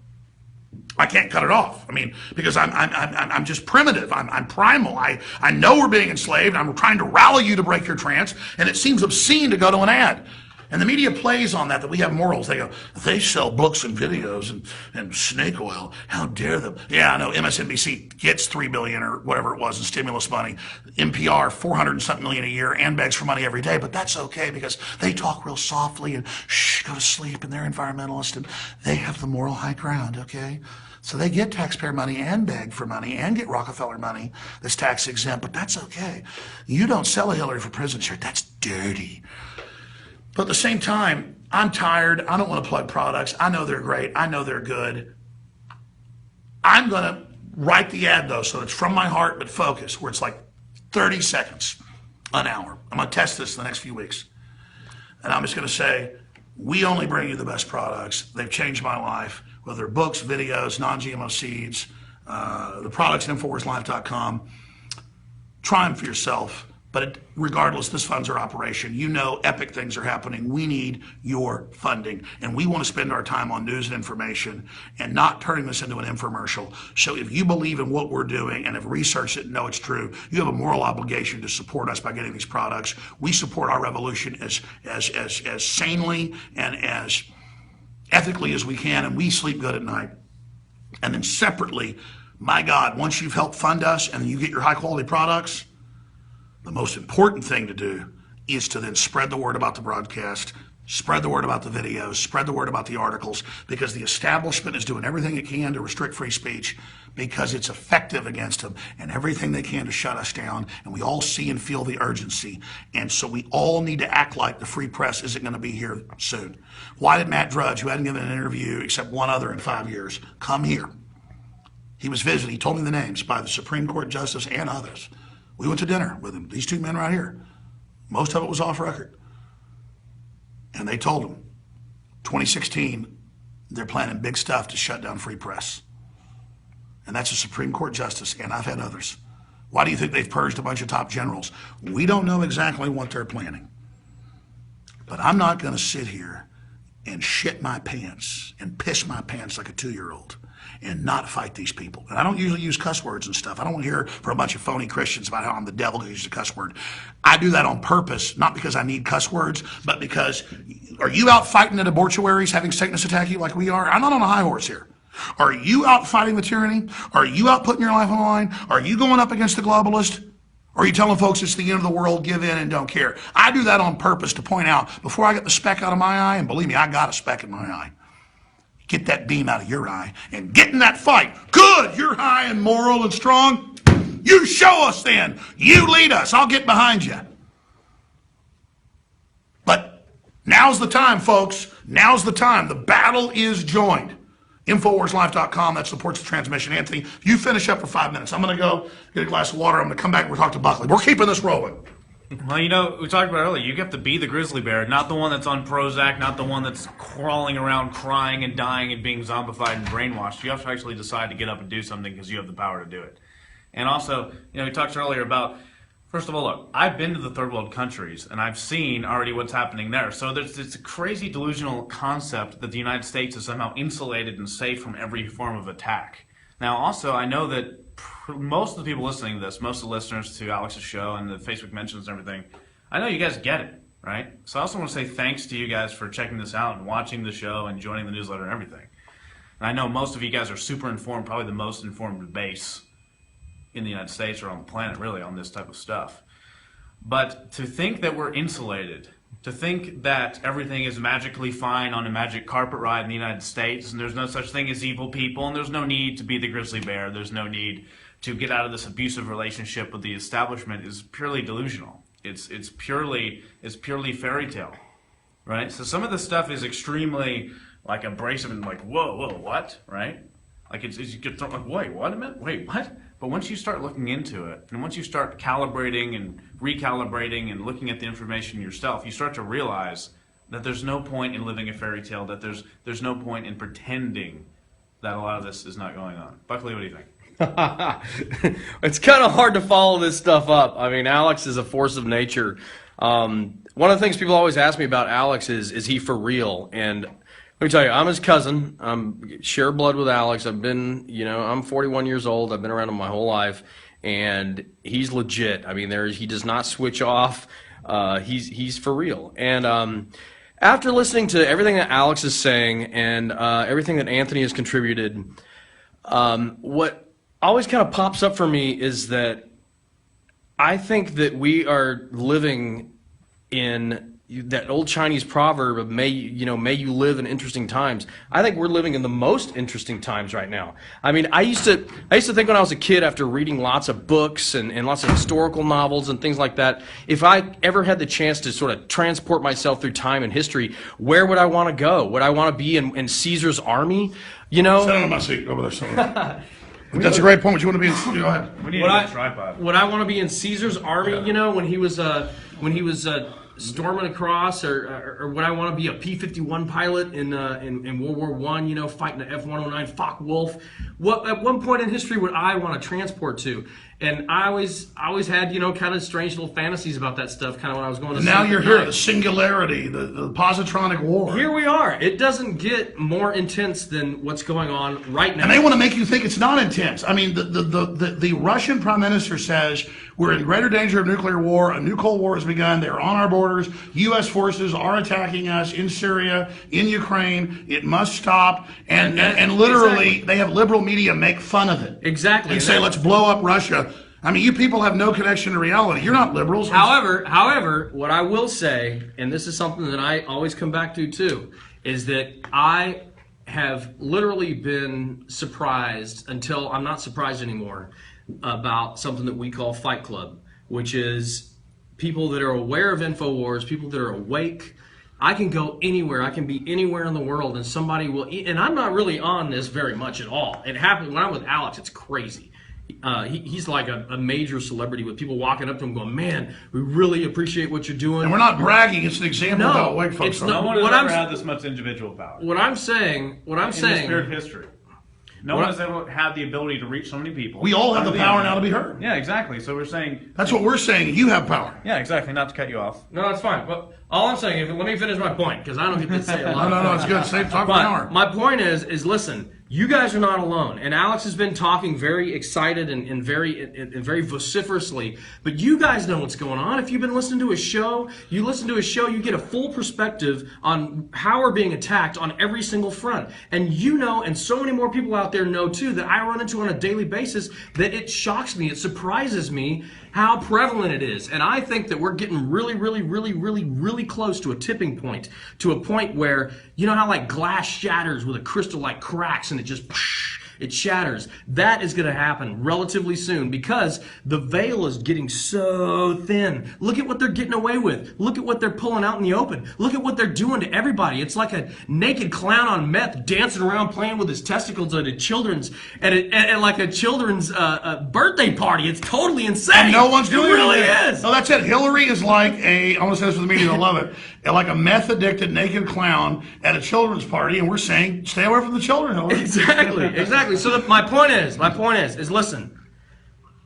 I can't cut it off. I mean, because I'm just primitive. I'm primal. I know we're being enslaved. I'm trying to rally you to break your trance. And it seems obscene to go to an ad. And the media plays on that we have morals. They go, they sell books and videos and snake oil. How dare them? Yeah, I know MSNBC gets $3 billion or whatever it was in stimulus money. NPR, 400 and something million a year and begs for money every day. But that's okay because they talk real softly and go to sleep and they're environmentalists and they have the moral high ground, okay? So they get taxpayer money and beg for money and get Rockefeller money that's tax exempt, but that's okay. You don't sell a Hillary for president shirt. That's dirty. But at the same time, I'm tired. I don't want to plug products. I know they're great. I know they're good. I'm going to write the ad, though, so it's from my heart but focus, where it's like 30 seconds, an hour. I'm going to test this the next few weeks. And I'm just going to say, we only bring you the best products. They've changed my life, whether they're books, videos, non-GMO seeds, the products at InfoWarsLife.com. Try them for yourself. But regardless, this funds our operation. You know epic things are happening. We need your funding. And we want to spend our time on news and information and not turning this into an infomercial. So if you believe in what we're doing and have researched it and know it's true, you have a moral obligation to support us by getting these products. We support our revolution as sanely and as ethically as we can, and we sleep good at night. And then separately, my God, once you've helped fund us and you get your high-quality products, the most important thing to do is to then spread the word about the broadcast, Spread the word about the videos, spread the word about the articles, because the establishment is doing everything it can to restrict free speech because it's effective against them, and everything they can to shut us down, and we all see and feel the urgency. And so we all need to act like the free press isn't going to be here soon. Why did Matt Drudge, who hadn't given an interview except one other in 5 years, come here? He was visited. He told me the names by the Supreme Court Justice and others. We went to dinner with him, these two men right here. Most of it was off record. And they told him, 2016, they're planning big stuff to shut down free press. And that's a Supreme Court justice, and I've had others. Why do you think they've purged a bunch of top generals? We don't know exactly what they're planning. But I'm not going to sit here and shit my pants and piss my pants like a 2-year-old and not fight these people. And I don't usually use cuss words and stuff. I don't want to hear from a bunch of phony Christians about how I'm the devil who uses a cuss word. I do that on purpose, not because I need cuss words, but because, are you out fighting the abortuaries having Satanists attack you like we are? I'm not on a high horse here. Are you out fighting the tyranny? Are you out putting your life on the line? Are you going up against the globalist? Or are you telling folks it's the end of the world, give in and don't care? I do that on purpose to point out, before I get the speck out of my eye, and believe me, I got a speck in my eye, get that beam out of your eye and get in that fight. Good, you're high and moral and strong. You show us then. You lead us. I'll get behind you. But now's the time, folks. Now's the time. The battle is joined. InfoWarsLife.com, that supports the transmission. Anthony, you finish up for 5 minutes. I'm going to go get a glass of water. I'm going to come back and we'll talk to Buckley. We're keeping this rolling. Well, you know, we talked about earlier, you have to be the grizzly bear, not the one that's on Prozac, not the one that's crawling around crying and dying and being zombified and brainwashed. You have to actually decide to get up and do something because you have the power to do it. And also, you know, we talked earlier about, first of all, look, I've been to the third world countries and I've seen already what's happening there. So there's this crazy delusional concept that the United States is somehow insulated and safe from every form of attack. Now, also, I know that most of the people listening to this, most of the listeners to Alex's show and the Facebook mentions and everything, I know you guys get it, right? So I also want to say thanks to you guys for checking this out and watching the show and joining the newsletter and everything. And I know most of you guys are super informed, probably the most informed base in the United States or on the planet, really, on this type of stuff. But to think that we're insulated, to think that everything is magically fine on a magic carpet ride in the United States, and there's no such thing as evil people, and there's no need to be the grizzly bear, there's no need to get out of this abusive relationship with the establishment, is purely delusional. It's purely fairy tale, right? So some of this stuff is extremely like abrasive and like, whoa, what, right? Like you get thrown like, wait, what a minute, wait, what? But once you start looking into it, and once you start calibrating and recalibrating and looking at the information yourself, you start to realize that there's no point in living a fairy tale, that there's no point in pretending that a lot of this is not going on. Buckley, what do you think? It's kind of hard to follow this stuff up. I mean, Alex is a force of nature. One of the things people always ask me about Alex is he for real? And let me tell you, I'm his cousin. I'm share blood with Alex. I'm 41 years old. I've been around him my whole life, and he's legit. I mean, he does not switch off. He's for real. And after listening to everything that Alex is saying and everything that Anthony has contributed, what always kind of pops up for me is that I think that we are living in that old Chinese proverb of may you live in interesting times. I think we're living in the most interesting times right now. I mean, I used to think when I was a kid, after reading lots of books and lots of historical novels and things like that, if I ever had the chance to sort of transport myself through time and history, where would I want to go? Would I want to be in Caesar's army? You know? Sit on my seat over there somewhere. That's a great point. Would you want to be in? Go ahead. We need a tripod. Would I want to be in Caesar's army? Yeah. You know, when he was storming across, or would I want to be a P-51 pilot in World War I? You know, fighting an F-109 Focke-Wulf. What at one point in history would I want to transport to? And I always had, kind of strange little fantasies about that stuff, kind of when I was going to. And now you're here, the singularity, the positronic war. Here we are. It doesn't get more intense than what's going on right now. And they want to make you think it's not intense. I mean, the Russian prime minister says we're in greater danger of nuclear war. A new Cold War has begun. They're on our borders. U.S. forces are attacking us in Syria, in Ukraine. It must stop. And literally, exactly. They have liberal media make fun of it. Exactly. And say, let's blow up Russia. I mean, you people have no connection to reality. You're not liberals. However, what I will say, and this is something that I always come back to too, is that I have literally been surprised until I'm not surprised anymore about something that we call Fight Club, which is people that are aware of InfoWars, people that are awake. I can go anywhere. I can be anywhere in the world, and somebody will. And I'm not really on this very much at all. It happened when I'm with Alex. It's crazy. He's like a major celebrity with people walking up to him going, "Man, we really appreciate what you're doing." And we're not bragging. It's an example of how awake folks are. No one has ever had this much individual power. What I'm saying, in the spirit of history. No one has ever had the ability to reach so many people. We all have the power now to be heard. Yeah, exactly. So we're saying... That's what we're saying. You have power. Yeah, exactly. Not to cut you off. No, that's fine. But all I'm saying, let me finish my point, because I don't get to say a lot. No, it's good. Talk for an hour. My point is listen, you guys are not alone. And Alex has been talking very excited and very vociferously. But you guys know what's going on. If you've been listening to a show, you get a full perspective on how we're being attacked on every single front. And you know, and so many more people out there know too, that I run into on a daily basis, that it shocks me, it surprises me how prevalent it is. And I think that we're getting really close to a tipping point, to a point where, you know how like glass shatters with a crystal like cracks and it just it shatters. That is going to happen relatively soon because the veil is getting so thin. Look at what they're getting away with. Look at what they're pulling out in the open. Look at what they're doing to everybody. It's like a naked clown on meth dancing around playing with his testicles at a children's birthday party. It's totally insane. And no one's doing it. It really is. No, that's it. Hillary is like I want to say this for the media, I love it. Like a meth-addicted naked clown at a children's party, and we're saying, stay away from the children, Hillary. Exactly. So my point is listen,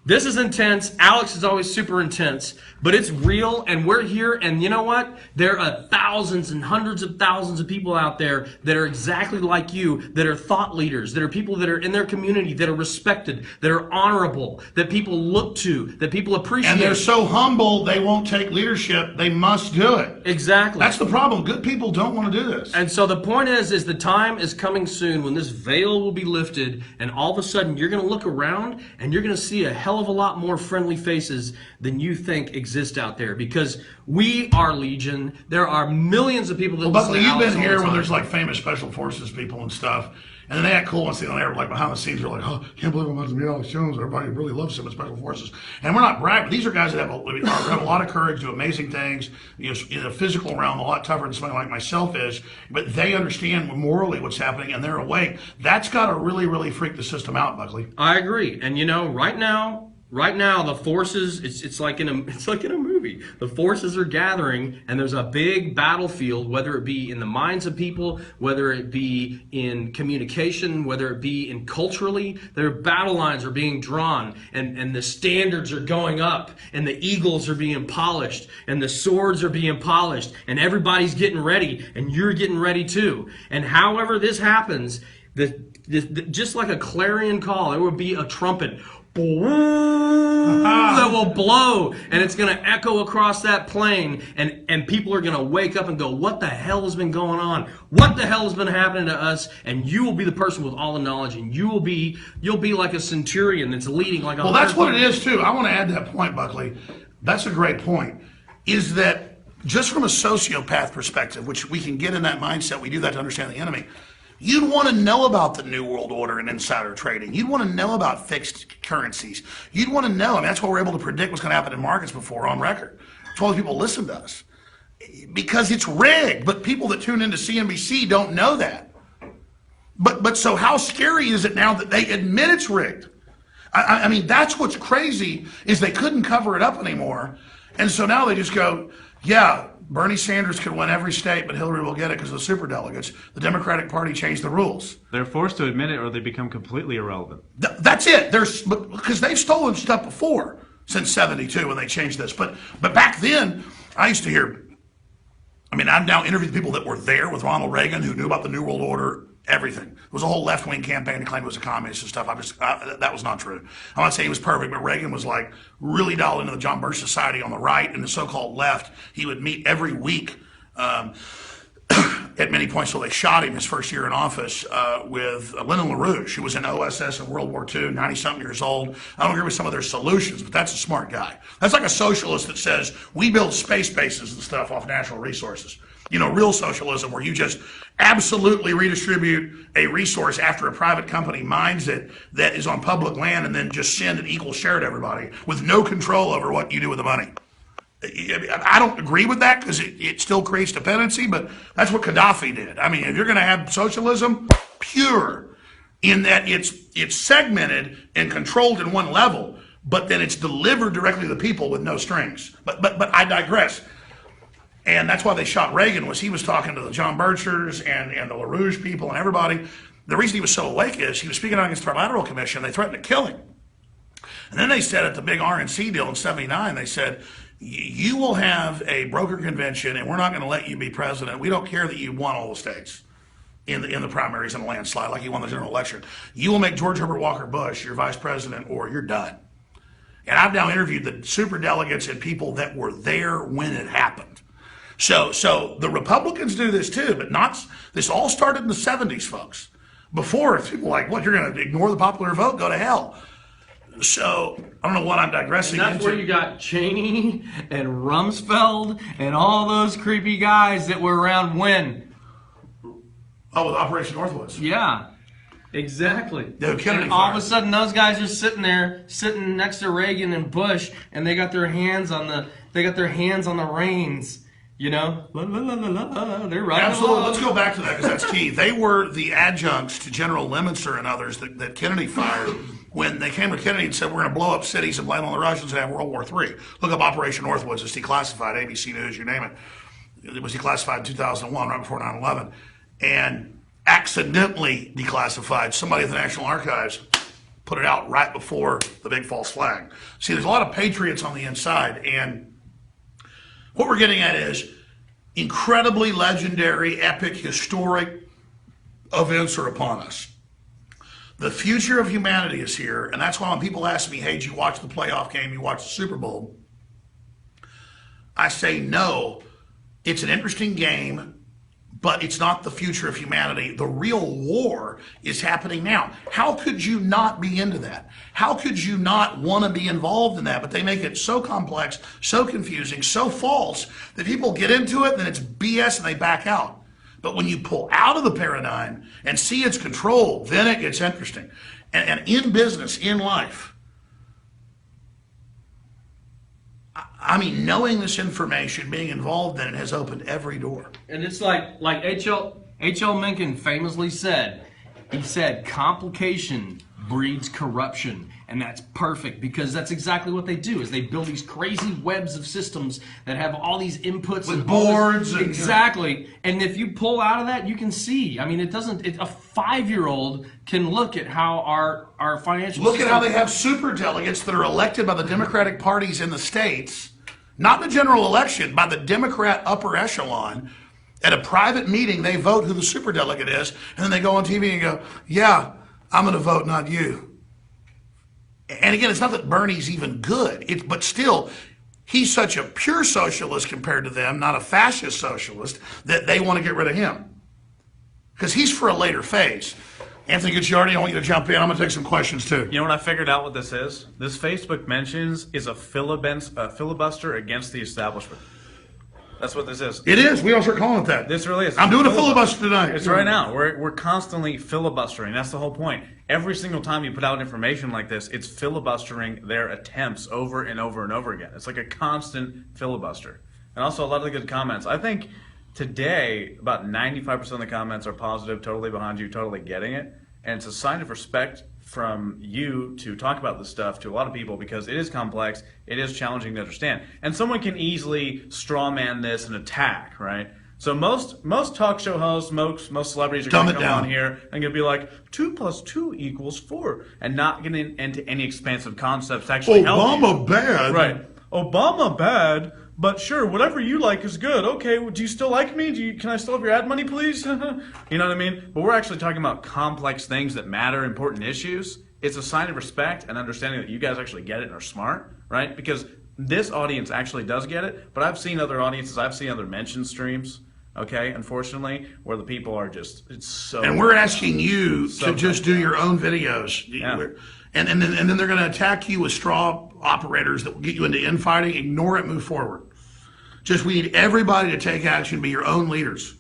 this is intense. Alex is always super intense, but it's real, and we're here, and you know what? There are thousands and hundreds of thousands of people out there that are exactly like you, that are thought leaders, that are people that are in their community, that are respected, that are honorable, that people look to, that people appreciate. And they're so humble, they won't take leadership. They must do it. Exactly. That's the problem. Good people don't want to do this. And so the point is the time is coming soon when this veil will be lifted, and all of a sudden you're going to look around and you're going to see a hell of a lot more friendly faces than you think exist out there, because we are legion. There are millions of people that Buckley, you've been here when there's like famous special forces people and stuff, and then they act cool once they don't ever like behind the scenes. They're like, oh, can't believe I'm about to meet Alex Jones. Everybody really loves him in special forces, and we're not bragging. These are guys that have a lot of courage, do amazing things. You know, in the physical realm, a lot tougher than somebody like myself is, but they understand morally what's happening and they're awake. That's got to really freak the system out, Buckley. I agree, and you know, right now the forces, it's like in a movie. The forces are gathering, and there's a big battlefield, whether it be in the minds of people, whether it be in communication, whether it be in culturally. Their battle lines are being drawn, and the standards are going up, and the eagles are being polished, and the swords are being polished, and everybody's getting ready, and you're getting ready too. And however this happens, just like a clarion call, there will be a trumpet that will blow, and it's going to echo across that plain, and people are going to wake up and go, what the hell has been going on? What the hell has been happening to us? And you will be the person with all the knowledge, and you'll be like a centurion that's leading like a... Well, that's what it is too. I want to add that point, Buckley. That's a great point. Is that just from a sociopath perspective, which we can get in that mindset, we do that to understand the enemy. You'd want to know about the New World Order and insider trading. You'd want to know about fixed currencies. You'd want to know. I mean, that's why we're able to predict what's going to happen in markets before on record. That's why people listen to us. Because it's rigged, but people that tune into CNBC don't know that. But so how scary is it now that they admit it's rigged? I mean, that's what's crazy, is they couldn't cover it up anymore. And so now they just go, yeah, Bernie Sanders could win every state, but Hillary will get it because of the superdelegates. The Democratic Party changed the rules. They're forced to admit it, or they become completely irrelevant. That's it. Because they've stolen stuff before, since '72 when they changed this. But back then, I used to hear. I mean, I've now interviewed people that were there with Ronald Reagan, who knew about the New World Order. Everything. It was a whole left-wing campaign to claim it was a communist and stuff. That was not true. I'm not saying he was perfect, but Reagan was like really dialed into the John Birch Society on the right and the so-called left. He would meet every week at many points till they shot him his first year in office, with Lyndon LaRouche, who was in OSS in World War II, 90-something years old. I don't agree with some of their solutions, but that's a smart guy. That's like a socialist that says, we build space bases and stuff off natural resources. You know, real socialism, where you just absolutely redistribute a resource after a private company mines it that is on public land, and then just send an equal share to everybody with no control over what you do with the money. I don't agree with that because it still creates dependency, but that's what Gaddafi did. I mean, if you're going to have socialism, pure, in that it's segmented and controlled in one level, but then it's delivered directly to the people with no strings. But I digress. And that's why they shot Reagan, was he was talking to the John Birchers and the LaRouche people and everybody. The reason he was so awake is he was speaking out against the Trilateral Commission. They threatened to kill him. And then they said at the big RNC deal in '79, they said, you will have a broker convention and we're not going to let you be president. We don't care that you won all the states in the primaries and the landslide like you won the general election. You will make George Herbert Walker Bush your vice president or you're done. And I've now interviewed the superdelegates and people that were there when it happened. So the Republicans do this too, but this all started in the 70s, folks. Before, people were like, what, you're going to ignore the popular vote? Go to hell. So I don't know what I'm digressing And that's into. where you got Cheney and Rumsfeld and all those creepy guys that were around when? Oh, with Operation Northwoods. Yeah, exactly. The Kennedy And all of fire. a sudden, those guys are sitting next to Reagan and Bush, and they got their hands on the reins. You know, la, la, la, la, la, they're right. Absolutely. Let's go back to that because that's key. They were the adjuncts to General Lemonster and others that Kennedy fired when they came to Kennedy and said, we're going to blow up cities and blame on the Russians and have World War III. Look up Operation Northwoods. It's declassified, ABC News, you name it. It was declassified in 2001, right before 9/11. And accidentally declassified. Somebody at the National Archives put it out right before the big false flag. See, there's a lot of patriots on the inside, and what we're getting at is incredibly legendary, epic, historic events are upon us. The future of humanity is here, and that's why when people ask me, hey, did you watch the playoff game, you watched the Super Bowl? I say no, it's an interesting game, but it's not the future of humanity. The real war is happening now. How could you not be into that? How could you not want to be involved in that? But they make it so complex, so confusing, so false that people get into it and then it's BS and they back out. But when you pull out of the paradigm and see its control, then it gets interesting. And in business, in life, I mean, knowing this information, being involved in it has opened every door. And it's like H.L. Mencken famously said, he said, complication breeds corruption. And that's perfect because that's exactly what they do, is they build these crazy webs of systems that have all these inputs. With and all boards. this, exactly. And if you pull out of that, you can see. I mean, a 5-year-old can look at how our financial Look at how they have super delegates that are elected by the Democratic parties in the states, not the general election, by the Democrat upper echelon. At a private meeting, they vote who the super delegate is, and then they go on TV and go, yeah, I'm going to vote, not you. And again, it's not that Bernie's even good, but still, he's such a pure socialist compared to them, not a fascist socialist, that they want to get rid of him. Because he's for a later phase. Anthony Gucciardi, I want you to jump in. I'm going to take some questions too. You know what I figured out what this is? This Facebook mentions is a filibuster against the establishment. That's what this is. It is. We all start calling it that. This really is. I'm doing a filibuster tonight. It's right now. We're constantly filibustering. That's the whole point. Every single time you put out information like this, it's filibustering their attempts over and over and over again. It's like a constant filibuster. And also a lot of the good comments. I think today about 95% of the comments are positive, totally behind you, totally getting it. And it's a sign of respect from you to talk about this stuff to a lot of people because it is complex, it is challenging to understand. And someone can easily straw man this and attack, right? So most talk show hosts, most celebrities are going to come on here and going to be like, 2 + 2 = 4, and not getting into any expansive concepts to actually help you. Obama bad. Right. Obama bad, but sure, whatever you like is good. Okay, well, do you still like me? Can I still have your ad money, please? You know what I mean? But we're actually talking about complex things that matter, important issues. It's a sign of respect and understanding that you guys actually get it and are smart, right? Because this audience actually does get it, but I've seen other audiences, I've seen other mention streams okay, unfortunately, where the people are just, it's so... And we're asking you So to just do your own videos. Yeah. And then they're going to attack you with straw operators that will get you into infighting. Ignore it, move forward. Just, we need everybody to take action, be your own leaders.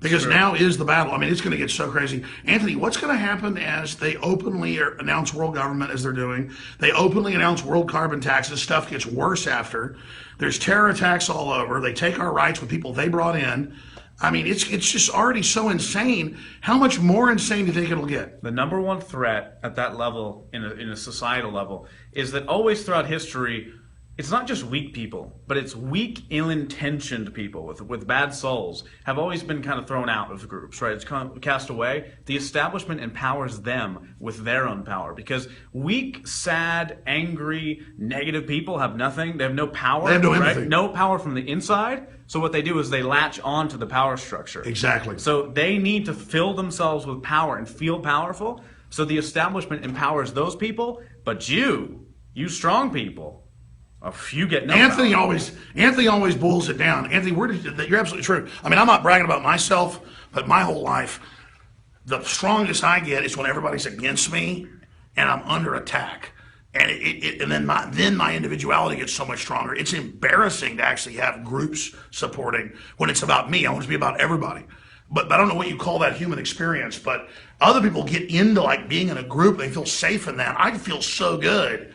Because now is the battle. I mean, it's going to get so crazy. Anthony, what's going to happen as they openly announce world government, as they're doing? They openly announce world carbon taxes. Stuff gets worse after. There's terror attacks all over. They take our rights with people they brought in. I mean, it's just already so insane. How much more insane do you think it'll get? The number one threat at that level, in a societal level, is that always throughout history, it's not just weak people, but it's weak, ill-intentioned people with bad souls have always been kind of thrown out of groups, right? It's kind of cast away. The establishment empowers them with their own power, because weak, sad, angry, negative people have nothing. They have no power. They have no right? empathy. No power from the inside. So what they do is they latch on to the power structure. Exactly. So they need to fill themselves with power and feel powerful. So the establishment empowers those people, but you strong people, you get no Anthony power. Anthony always boils it down. Anthony, you're absolutely true. I mean, I'm not bragging about myself, but my whole life, the strongest I get is when everybody's against me and I'm under attack. And and then my individuality gets so much stronger. It's embarrassing to actually have groups supporting when it's about me. I want it to be about everybody. But I don't know what you call that human experience. But other people get into like being in a group. They feel safe in that. I feel so good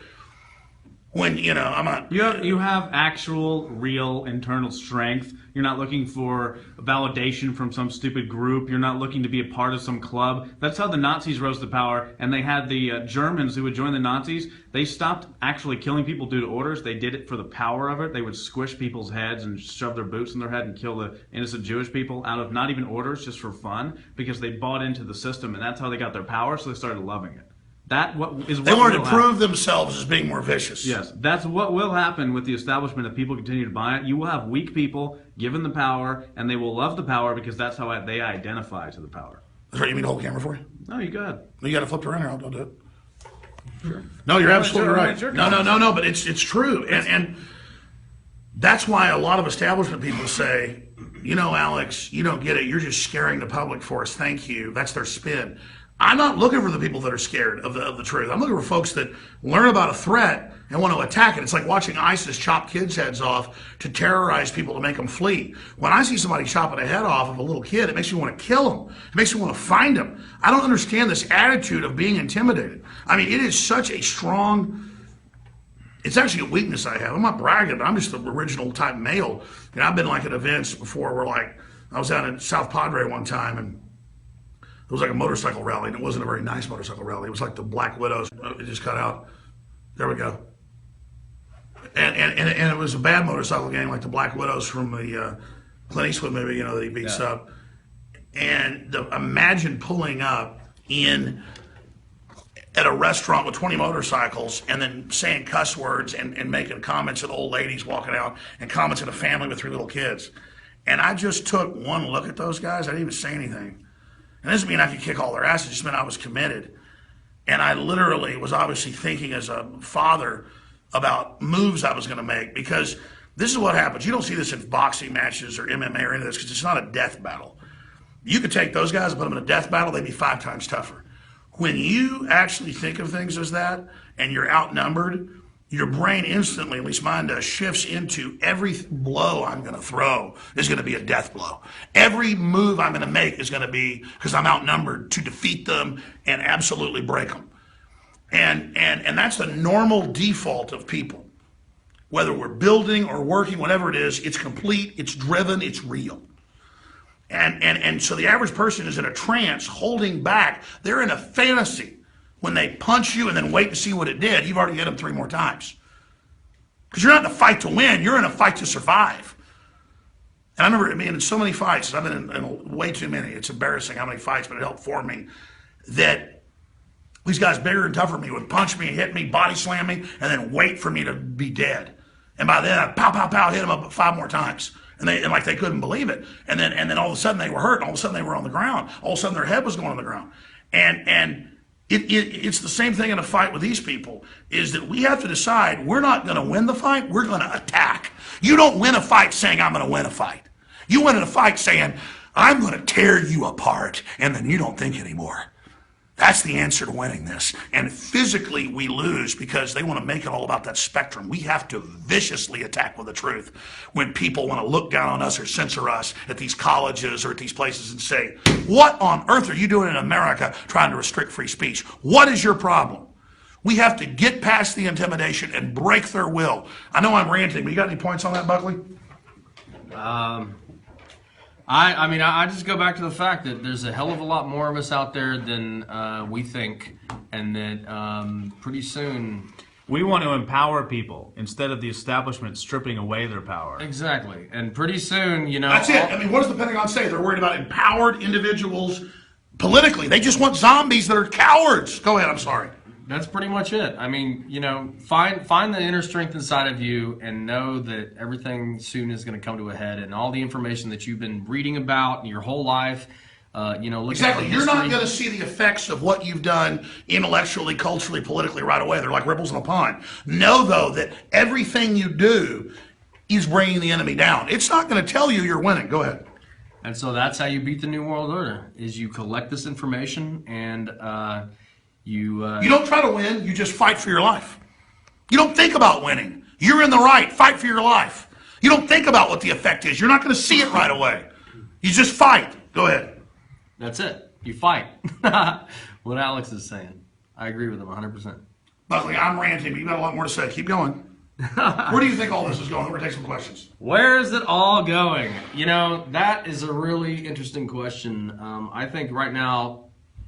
when, I'm not. You have actual, real internal strength. You're not looking for validation from some stupid group. You're not looking to be a part of some club. That's how the Nazis rose to power. And they had the Germans who would join the Nazis. They stopped actually killing people due to orders. They did it for the power of it. They would squish people's heads and shove their boots in their head and kill the innocent Jewish people out of not even orders, just for fun, because they bought into the system. And that's how they got their power, so they started loving it. They wanted to prove themselves as being more vicious. Yes, that's what will happen with the establishment if people continue to buy it. You will have weak people given the power, and they will love the power because that's how they identify to the power. That's right. You mean to hold the camera for you? No, you go ahead. You got to flip it around here. I'll do it. Sure. No, you're absolutely right. No, but it's true. And that's why a lot of establishment people say, Alex, you don't get it. You're just scaring the public for us. Thank you. That's their spin. I'm not looking for the people that are scared of the truth. I'm looking for folks that learn about a threat and want to attack it. It's like watching ISIS chop kids' heads off to terrorize people to make them flee. When I see somebody chopping a head off of a little kid, it makes me want to kill him. It makes me want to find him. I don't understand this attitude of being intimidated. I mean, it is such a strong... It's actually a weakness I have. I'm not bragging. I'm just the original type male. I've been like at events before where I was out in South Padre one time, and it was like a motorcycle rally, and it wasn't a very nice motorcycle rally. It was like the Black Widows. It just cut out. There we go. And it was a bad motorcycle gang, like the Black Widows from the Clint Eastwood movie, that he beats up. And imagine pulling up at a restaurant with 20 motorcycles and then saying cuss words and making comments at old ladies walking out and comments at a family with 3 little kids. And I just took one look at those guys. I didn't even say anything. And this doesn't mean I could kick all their asses. It just meant I was committed. And I literally was obviously thinking as a father about moves I was going to make, because this is what happens. You don't see this in boxing matches or MMA or any of this, because it's not a death battle. You could take those guys and put them in a death battle, they'd be 5 times tougher. When you actually think of things as that and you're outnumbered, your brain instantly, at least mine does, shifts into every blow I'm going to throw is going to be a death blow. Every move I'm going to make is going to be, because I'm outnumbered, to defeat them and absolutely break them. And that's the normal default of people. Whether we're building or working, whatever it is, it's complete, it's driven, it's real. And so the average person is in a trance, holding back. They're in a fantasy. When they punch you and then wait to see what it did, you've already hit them 3 more times. Because you're not in a fight to win, you're in a fight to survive. And I remember being in so many fights, I've been in way too many. It's embarrassing how many fights, but it helped form me, that these guys bigger and tougher than me would punch me, hit me, body slam me, and then wait for me to be dead. And by then, I'd pow, pow, pow, hit them up 5 more times. And they couldn't believe it. And then all of a sudden they were hurt, and all of a sudden they were on the ground. All of a sudden their head was going on the ground. And it's the same thing in a fight with these people, is that we have to decide we're not going to win the fight, we're going to attack. You don't win a fight saying I'm going to win a fight. You went in a fight saying, I'm going to tear you apart, and then you don't think anymore. That's the answer to winning this. And physically, we lose because they want to make it all about that spectrum. We have to viciously attack with the truth when people want to look down on us or censor us at these colleges or at these places and say, what on earth are you doing in America trying to restrict free speech? What is your problem? We have to get past the intimidation and break their will. I know I'm ranting, but you got any points on that, Buckley? I just go back to the fact that there's a hell of a lot more of us out there than we think, and that pretty soon... We want to empower people instead of the establishment stripping away their power. Exactly. And pretty soon, you know... That's it. I mean, what does the Pentagon say? They're worried about empowered individuals politically. They just want zombies that are cowards. Go ahead, I'm sorry. That's pretty much it. I mean, you know, find the inner strength inside of you and know that everything soon is going to come to a head, and all the information that you've been reading about your whole life, you know, look exactly. at You're not going to see the effects of what you've done intellectually, culturally, politically right away. They're like ripples in a pond. Know, though, that everything you do is bringing the enemy down. It's not going to tell you you're winning. Go ahead. And so that's how you beat the New World Order, is you collect this information and... You don't try to win, you just fight for your life. You don't think about winning. You're in the right, fight for your life. You don't think about what the effect is. You're not going to see it right away. You just fight. Go ahead. That's it. You fight. What Alex is saying. I agree with him 100%. Buckley, I'm ranting, but you've got a lot more to say. Keep going. Where do you think all this is going? We're going to take some questions. Where is it all going? You know, that is a really interesting question. I think right now,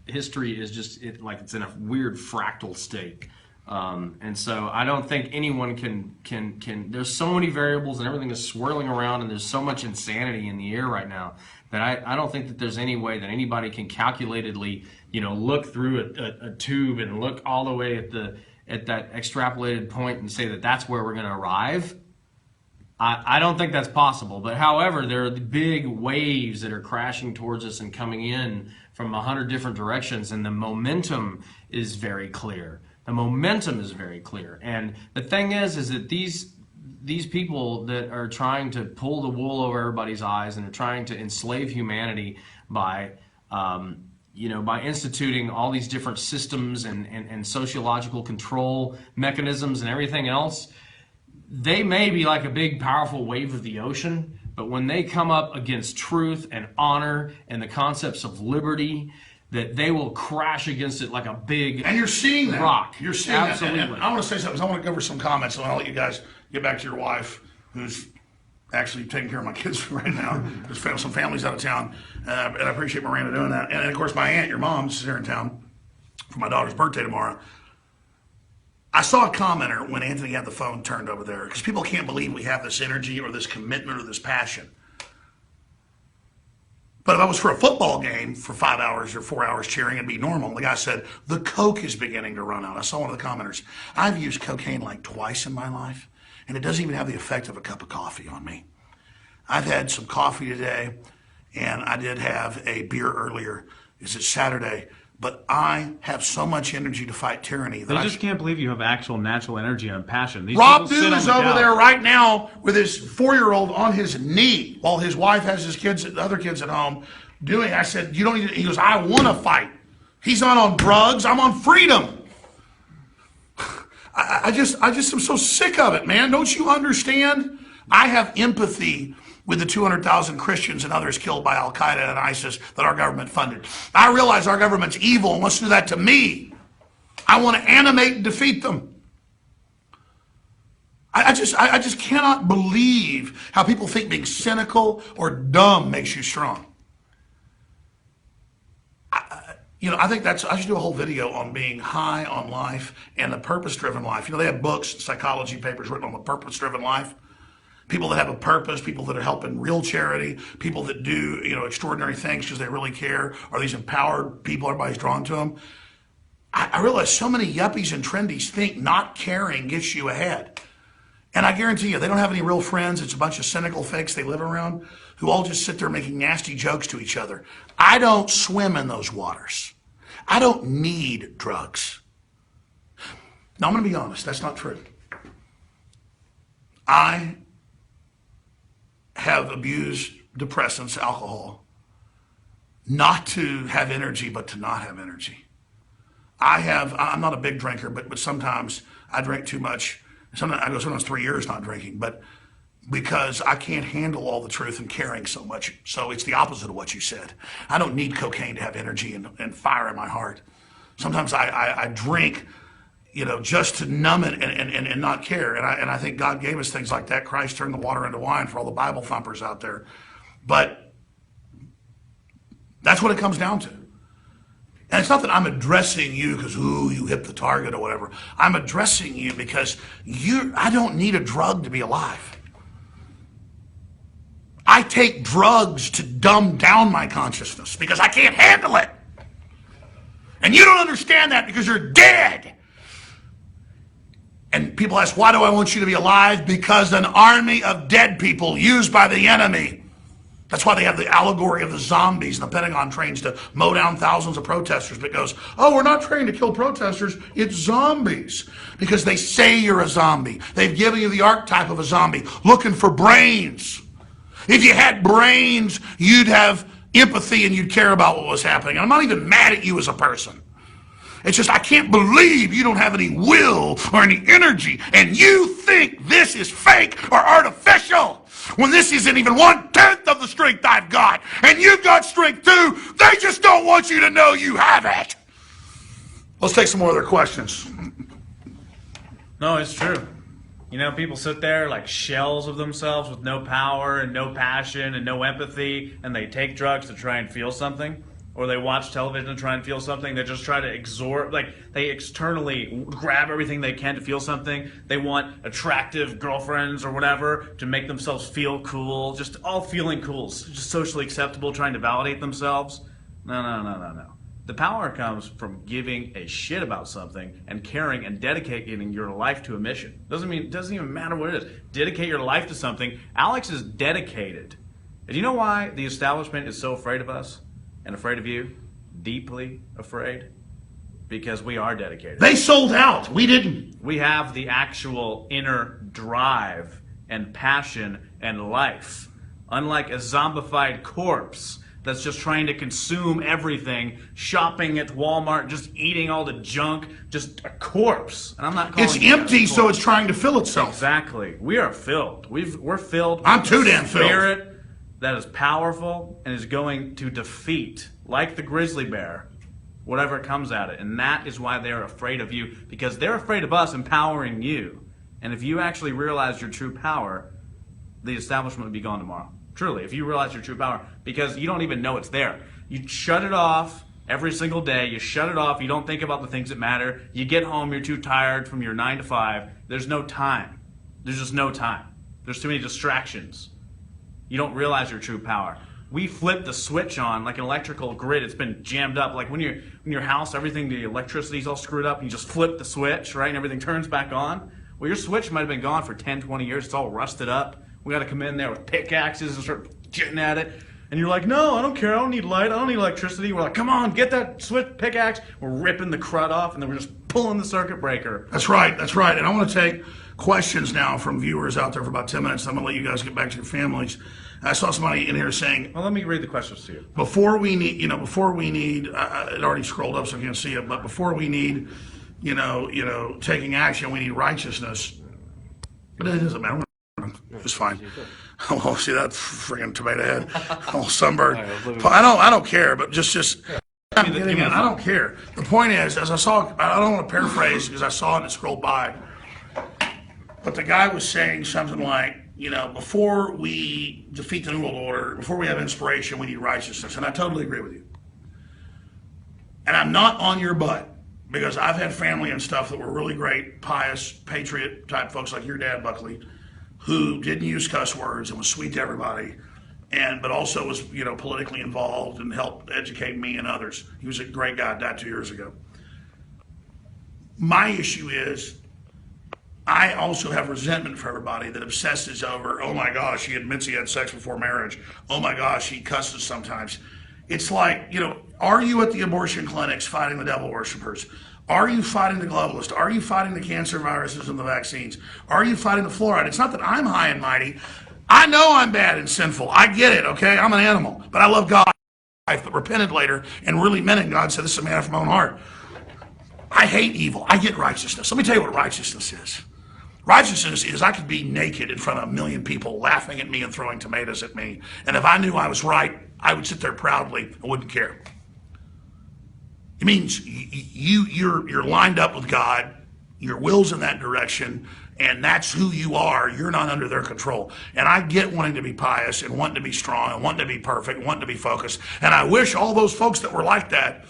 history is just like it's in a weird fractal state, and so I don't think anyone can. There's so many variables and everything is swirling around, and there's so much insanity in the air right now that I don't think that there's any way that anybody can calculatedly, you know, look through a tube and look all the way at that extrapolated point and say that that's where we're going to arrive. I don't think that's possible. But however, there are the big waves that are crashing towards us and coming in from 100 different directions, and the momentum is very clear. The momentum is very clear. And the thing is that these people that are trying to pull the wool over everybody's eyes and are trying to enslave humanity by by instituting all these different systems and sociological control mechanisms and everything else, they may be like a big, powerful wave of the ocean, but when they come up against truth and honor and the concepts of liberty, that they will crash against it like a big and you're seeing that. Rock. You're seeing Absolutely. that. And I want to say something. I want to go over some comments, and I'll let you guys get back to your wife, who's actually taking care of my kids right now. There's some families out of town, and I appreciate Miranda doing that. And of course, my aunt, your mom, is here in town for my daughter's birthday tomorrow. I saw a commenter when Anthony had the phone turned over there, because people can't believe we have this energy or this commitment or this passion. But if I was for a football game for 5 hours or 4 hours cheering, it'd be normal. The guy said, the Coke is beginning to run out. I saw one of the commenters. I've used cocaine like twice in my life, and it doesn't even have the effect of a cup of coffee on me. I've had some coffee today, and I did have a beer earlier. It's Saturday. But I have so much energy to fight tyranny that I just can't believe you have actual natural energy and passion. These Rob people sit Dude on is the over couch. there right now with his 4-year-old on his knee while his wife has his kids, the other kids at home doing. I said, you don't need to. He goes, I want to fight. He's not on drugs. I'm on freedom. I just am so sick of it, man. Don't you understand? I have empathy with the 200,000 Christians and others killed by Al-Qaeda and ISIS that our government funded. I realize our government's evil and wants to do that to me. I want to animate and defeat them. I just cannot believe how people think being cynical or dumb makes you strong. I think I should do a whole video on being high on life and the purpose-driven life. They have books, psychology papers written on the purpose-driven life. People that have a purpose, people that are helping real charity, people that do, extraordinary things because they really care, are these empowered people, everybody's drawn to them. I realize so many yuppies and trendies think not caring gets you ahead. And I guarantee you, they don't have any real friends. It's a bunch of cynical fakes they live around who all just sit there making nasty jokes to each other. I don't swim in those waters. I don't need drugs. Now, I'm going to be honest. That's not true. I have abused depressants, alcohol, not to have energy, but to not have energy. I'm not a big drinker, but sometimes I drink too much. Sometimes I go 3 years not drinking, but because I can't handle all the truth and caring so much. So it's the opposite of what you said. I don't need cocaine to have energy and fire in my heart. Sometimes I drink, just to numb it and not care. And I think God gave us things like that. Christ turned the water into wine for all the Bible thumpers out there. But that's what it comes down to. And it's not that I'm addressing you because, you hit the target or whatever. I'm addressing you because I don't need a drug to be alive. I take drugs to dumb down my consciousness because I can't handle it. And you don't understand that because you're dead. And people ask, why do I want you to be alive? Because an army of dead people used by the enemy. That's why they have the allegory of the zombies, and the Pentagon trains to mow down thousands of protesters. But it goes, we're not trained to kill protesters. It's zombies. Because they say you're a zombie. They've given you the archetype of a zombie, looking for brains. If you had brains, you'd have empathy and you'd care about what was happening. I'm not even mad at you as a person. It's just I can't believe you don't have any will or any energy, and you think this is fake or artificial when this isn't even 1/10 of the strength I've got. And you've got strength too. They just don't want you to know you have it. Let's take some more of their questions. No, it's true. People sit there like shells of themselves with no power and no passion and no empathy, and they take drugs to try and feel something. Or they watch television and try and feel something. They just try to absorb, they externally grab everything they can to feel something. They want attractive girlfriends or whatever to make themselves feel cool. Just all feeling cool, just socially acceptable, trying to validate themselves. No. The power comes from giving a shit about something and caring and dedicating your life to a mission. Doesn't even matter what it is. Dedicate your life to something. Alex is dedicated. And you know why the establishment is so afraid of us? And afraid of you, deeply afraid, because we are dedicated. They sold out. We didn't. We have the actual inner drive and passion and life. Unlike a zombified corpse that's just trying to consume everything, shopping at Walmart, just eating all the junk, just a corpse. And I'm not calling it empty, so it's trying to fill itself. Exactly. We are filled. We're filled. I'm too damn filled. Spirit that is powerful and is going to defeat, like the grizzly bear, whatever comes at it. And that is why they're afraid of you, because they're afraid of us empowering you. And if you actually realize your true power, the establishment would be gone tomorrow. Truly, if you realize your true power, because you don't even know it's there. You shut it off every single day. You shut it off. You don't think about the things that matter. You get home, you're too tired from your 9 to 5. There's no time. There's just no time. There's too many distractions. You don't realize your true power. We flip the switch on like an electrical grid. It's been jammed up. Like when your house, everything, the electricity's all screwed up, and you just flip the switch, right, and everything turns back on. Well, your switch might have been gone for 10, 20 years. It's all rusted up. We got to come in there with pickaxes and start getting at it. And you're like, no, I don't care. I don't need light. I don't need electricity. We're like, come on, get that switch pickaxe. We're ripping the crud off, and then we're just pulling the circuit breaker. That's right. And I want to take questions now from viewers out there for about 10 minutes. I'm going to let you guys get back to your families. I saw somebody in here saying, well, let me read the questions to you. Before we need, it already scrolled up so I can't see it, but before we need, taking action, we need righteousness. But it doesn't matter. It's fine. Oh, see that friggin' tomato head, all sunburned. I don't care, but just. I don't care. The point is, as I saw, I don't want to paraphrase because I saw it and it scrolled by. But the guy was saying something like, before we defeat the New World Order, before we have inspiration, we need righteousness. And I totally agree with you. And I'm not on your butt because I've had family and stuff that were really great, pious, patriot type folks like your dad, Buckley, who didn't use cuss words and was sweet to everybody, but also was, politically involved and helped educate me and others. He was a great guy, died 2 years ago. My issue is, I also have resentment for everybody that obsesses over, oh my gosh, he admits he had sex before marriage. Oh my gosh, he cusses sometimes. It's like, are you at the abortion clinics fighting the devil worshipers? Are you fighting the globalists? Are you fighting the cancer viruses and the vaccines? Are you fighting the fluoride? It's not that I'm high and mighty. I know I'm bad and sinful. I get it, okay? I'm an animal. But I love God, but repented later and really meant it. God said, this is a man after my own heart. I hate evil. I get righteousness. Let me tell you what righteousness is. Righteousness is I could be naked in front of 1 million people laughing at me and throwing tomatoes at me. And if I knew I was right, I would sit there proudly and wouldn't care. It means you're lined up with God. Your will's in that direction. And that's who you are. You're not under their control. And I get wanting to be pious and wanting to be strong and wanting to be perfect and wanting to be focused. And I wish all those folks that were like that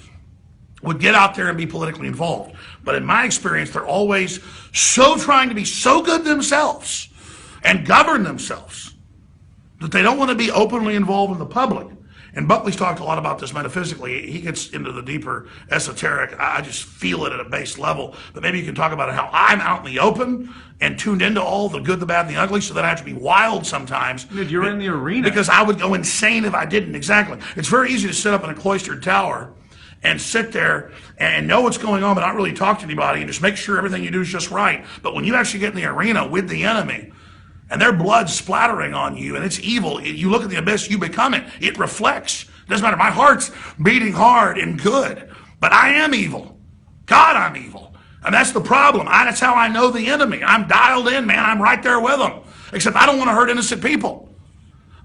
would get out there and be politically involved. But in my experience, they're always so trying to be so good themselves and govern themselves that they don't want to be openly involved in the public. And Buckley's talked a lot about this metaphysically. He gets into the deeper esoteric. I just feel it at a base level. But maybe you can talk about how I'm out in the open and tuned into all the good, the bad, and the ugly, so that I have to be wild sometimes. Dude, you're in the arena. Because I would go insane if I didn't. Exactly. It's very easy to sit up in a cloistered tower and sit there and know what's going on, but not really talk to anybody and just make sure everything you do is just right. But when you actually get in the arena with the enemy, and their blood splattering on you, and it's evil, you look at the abyss, you become it. It reflects. It doesn't matter. My heart's beating hard and good, but I am evil. God, I'm evil. And that's the problem. That's how I know the enemy. I'm dialed in, man. I'm right there with them. Except I don't want to hurt innocent people.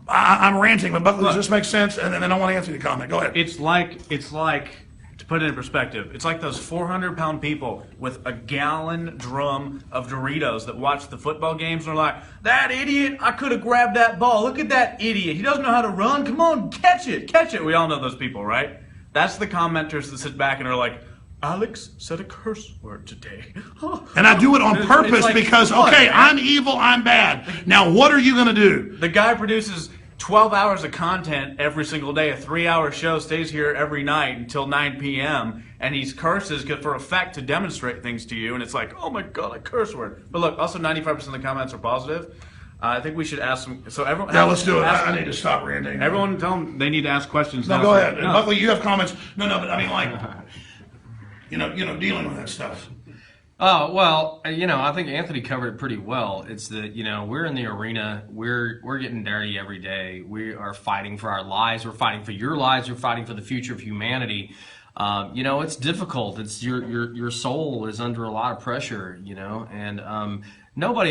I'm ranting, but Buckley, does this make sense? And then I want Anthony to comment. Go ahead. It's like, to put it in perspective, it's like those 400-pound people with a gallon drum of Doritos that watch the football games and are like, that idiot, I could have grabbed that ball. Look at that idiot. He doesn't know how to run. Come on, catch it, catch it. We all know those people, right? That's the commenters that sit back and are like, Alex said a curse word today. And I do it on purpose like, because, okay, I'm evil, I'm bad. Now, what are you going to do? The guy produces 12 hours of content every single day. A 3-hour show stays here every night until 9 p.m. And he curses for effect to demonstrate things to you. And it's like, oh my God, a curse word. But look, also 95% of the comments are positive. I think we should ask some. So everyone. Yeah, let's do it. I need to stop ranting. Everyone tell them they need to ask questions. No, now. go ahead. No. Buckley, you have comments. No, but I mean, like, you know, dealing with that stuff. Oh, well, I think Anthony covered it pretty well. It's that, we're in the arena. We're getting dirty every day. We are fighting for our lives. We're fighting for your lives. We're fighting for the future of humanity. It's difficult. It's your soul is under a lot of pressure, and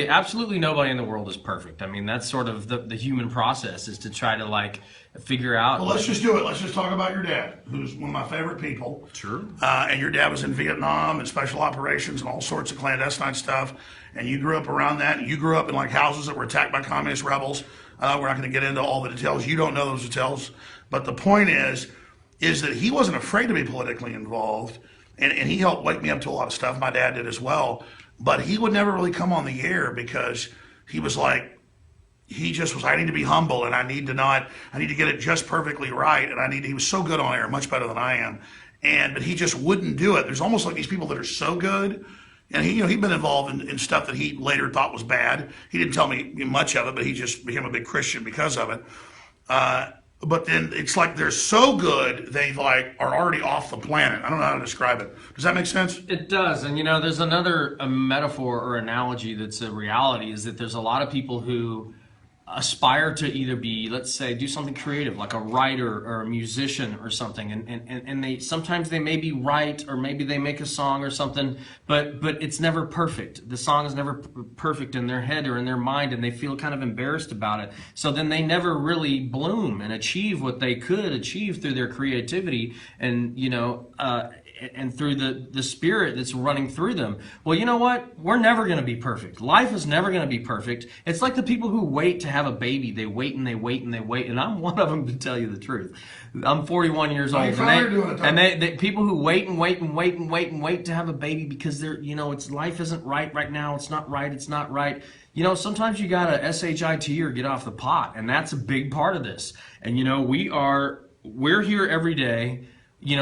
absolutely nobody in the world is perfect. I mean, that's sort of the human process, is to try to figure out. Well, let's just do it. Let's just talk about your dad, who's one of my favorite people. Sure. And your dad was in Vietnam and special operations and all sorts of clandestine stuff. And you grew up around that. And you grew up in houses that were attacked by communist rebels. We're not going to get into all the details. You don't know those details. But the point is that he wasn't afraid to be politically involved. And he helped wake me up to a lot of stuff. My dad did as well. But he would never really come on the air because he was he just was, I need to be humble and I need to get it just perfectly right. And he was so good on air, much better than I am. But he just wouldn't do it. There's almost like these people that are so good. And he'd been involved in stuff that he later thought was bad. He didn't tell me much of it, but he just became a big Christian because of it. But then it's like they're so good, they are already off the planet. I don't know how to describe it. Does that make sense? It does. And there's another metaphor or analogy that's a reality, is that there's a lot of people who aspire to either be, let's say, do something creative, like a writer or a musician or something, and they sometimes they may be right, or maybe they make a song or something, but it's never perfect. The song is never perfect in their head or in their mind, and they feel kind of embarrassed about it. So then they never really bloom and achieve what they could achieve through their creativity and and through the spirit that's running through them. Well, you know what? We're never going to be perfect. Life is never going to be perfect. It's like the people who wait to have a baby. They wait and they wait and they wait. And I'm one of them, to tell you the truth. I'm 41 years old. And they people who wait and wait and wait and wait and wait to have a baby because they're, it's life isn't right now. It's not right. It's not right. Sometimes you got to SHIT or get off the pot. And that's a big part of this. And, we're here every day.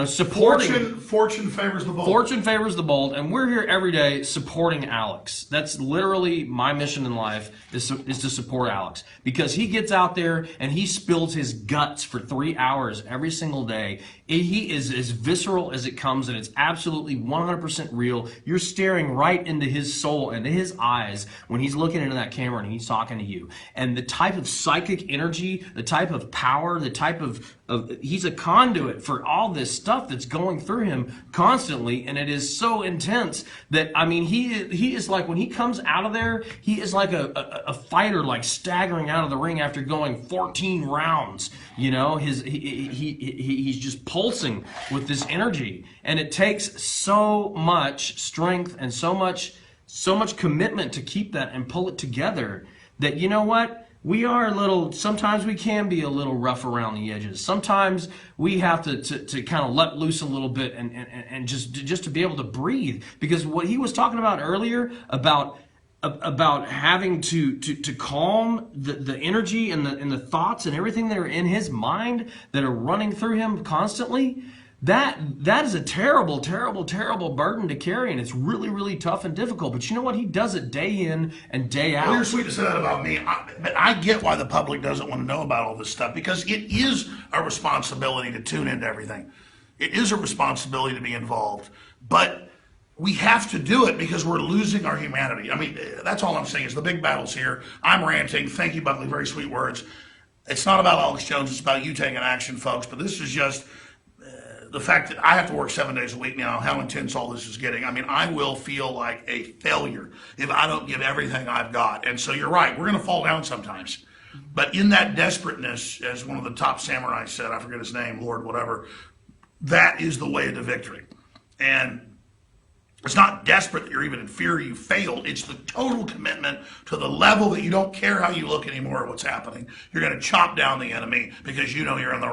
supporting. Fortune favors the bold. Fortune favors the bold, and we're here every day supporting Alex. That's literally my mission in life, is to support Alex, because he gets out there and he spills his guts for 3 hours every single day. He is as visceral as it comes, and it's absolutely 100% real. You're staring right into his soul, into his eyes, when he's looking into that camera and he's talking to you. And the type of psychic energy, the type of power, the type of he's a conduit for all this stuff that's going through him constantly, and it is so intense that, I mean, he is like, when he comes out of there, he is like a fighter, like staggering out of the ring after going 14 rounds. He's just pulsing with this energy, and it takes so much strength and so much commitment to keep that and pull it together, that, you know what? Sometimes we can be a little rough around the edges. Sometimes we have to kind of let loose a little bit and just to be able to breathe. Because what he was talking about earlier about having to calm the energy and the thoughts and everything that are in his mind that are running through him constantly, that is a terrible, terrible, terrible burden to carry, and it's really, really tough and difficult. But you know what? He does it day in and day out. Well, you're sweet to say that about me, but I get why the public doesn't want to know about all this stuff, because it is a responsibility to tune into everything. It is a responsibility to be involved, but we have to do it because we're losing our humanity. I mean, that's all I'm saying is the big battle's here. I'm ranting. Thank you, Buckley. Very sweet words. It's not about Alex Jones. It's about you taking action, folks. But this is just the fact that I have to work 7 days a week now, how intense all this is getting. I mean, I will feel like a failure if I don't give everything I've got. And so you're right, we're going to fall down sometimes. But in that desperateness, as one of the top samurais said, I forget his name, Lord whatever, that is the way to victory. And it's not desperate that you're even in fear you failed. It's the total commitment to the level that you don't care how you look anymore or what's happening. You're going to chop down the enemy because you know you're in the right.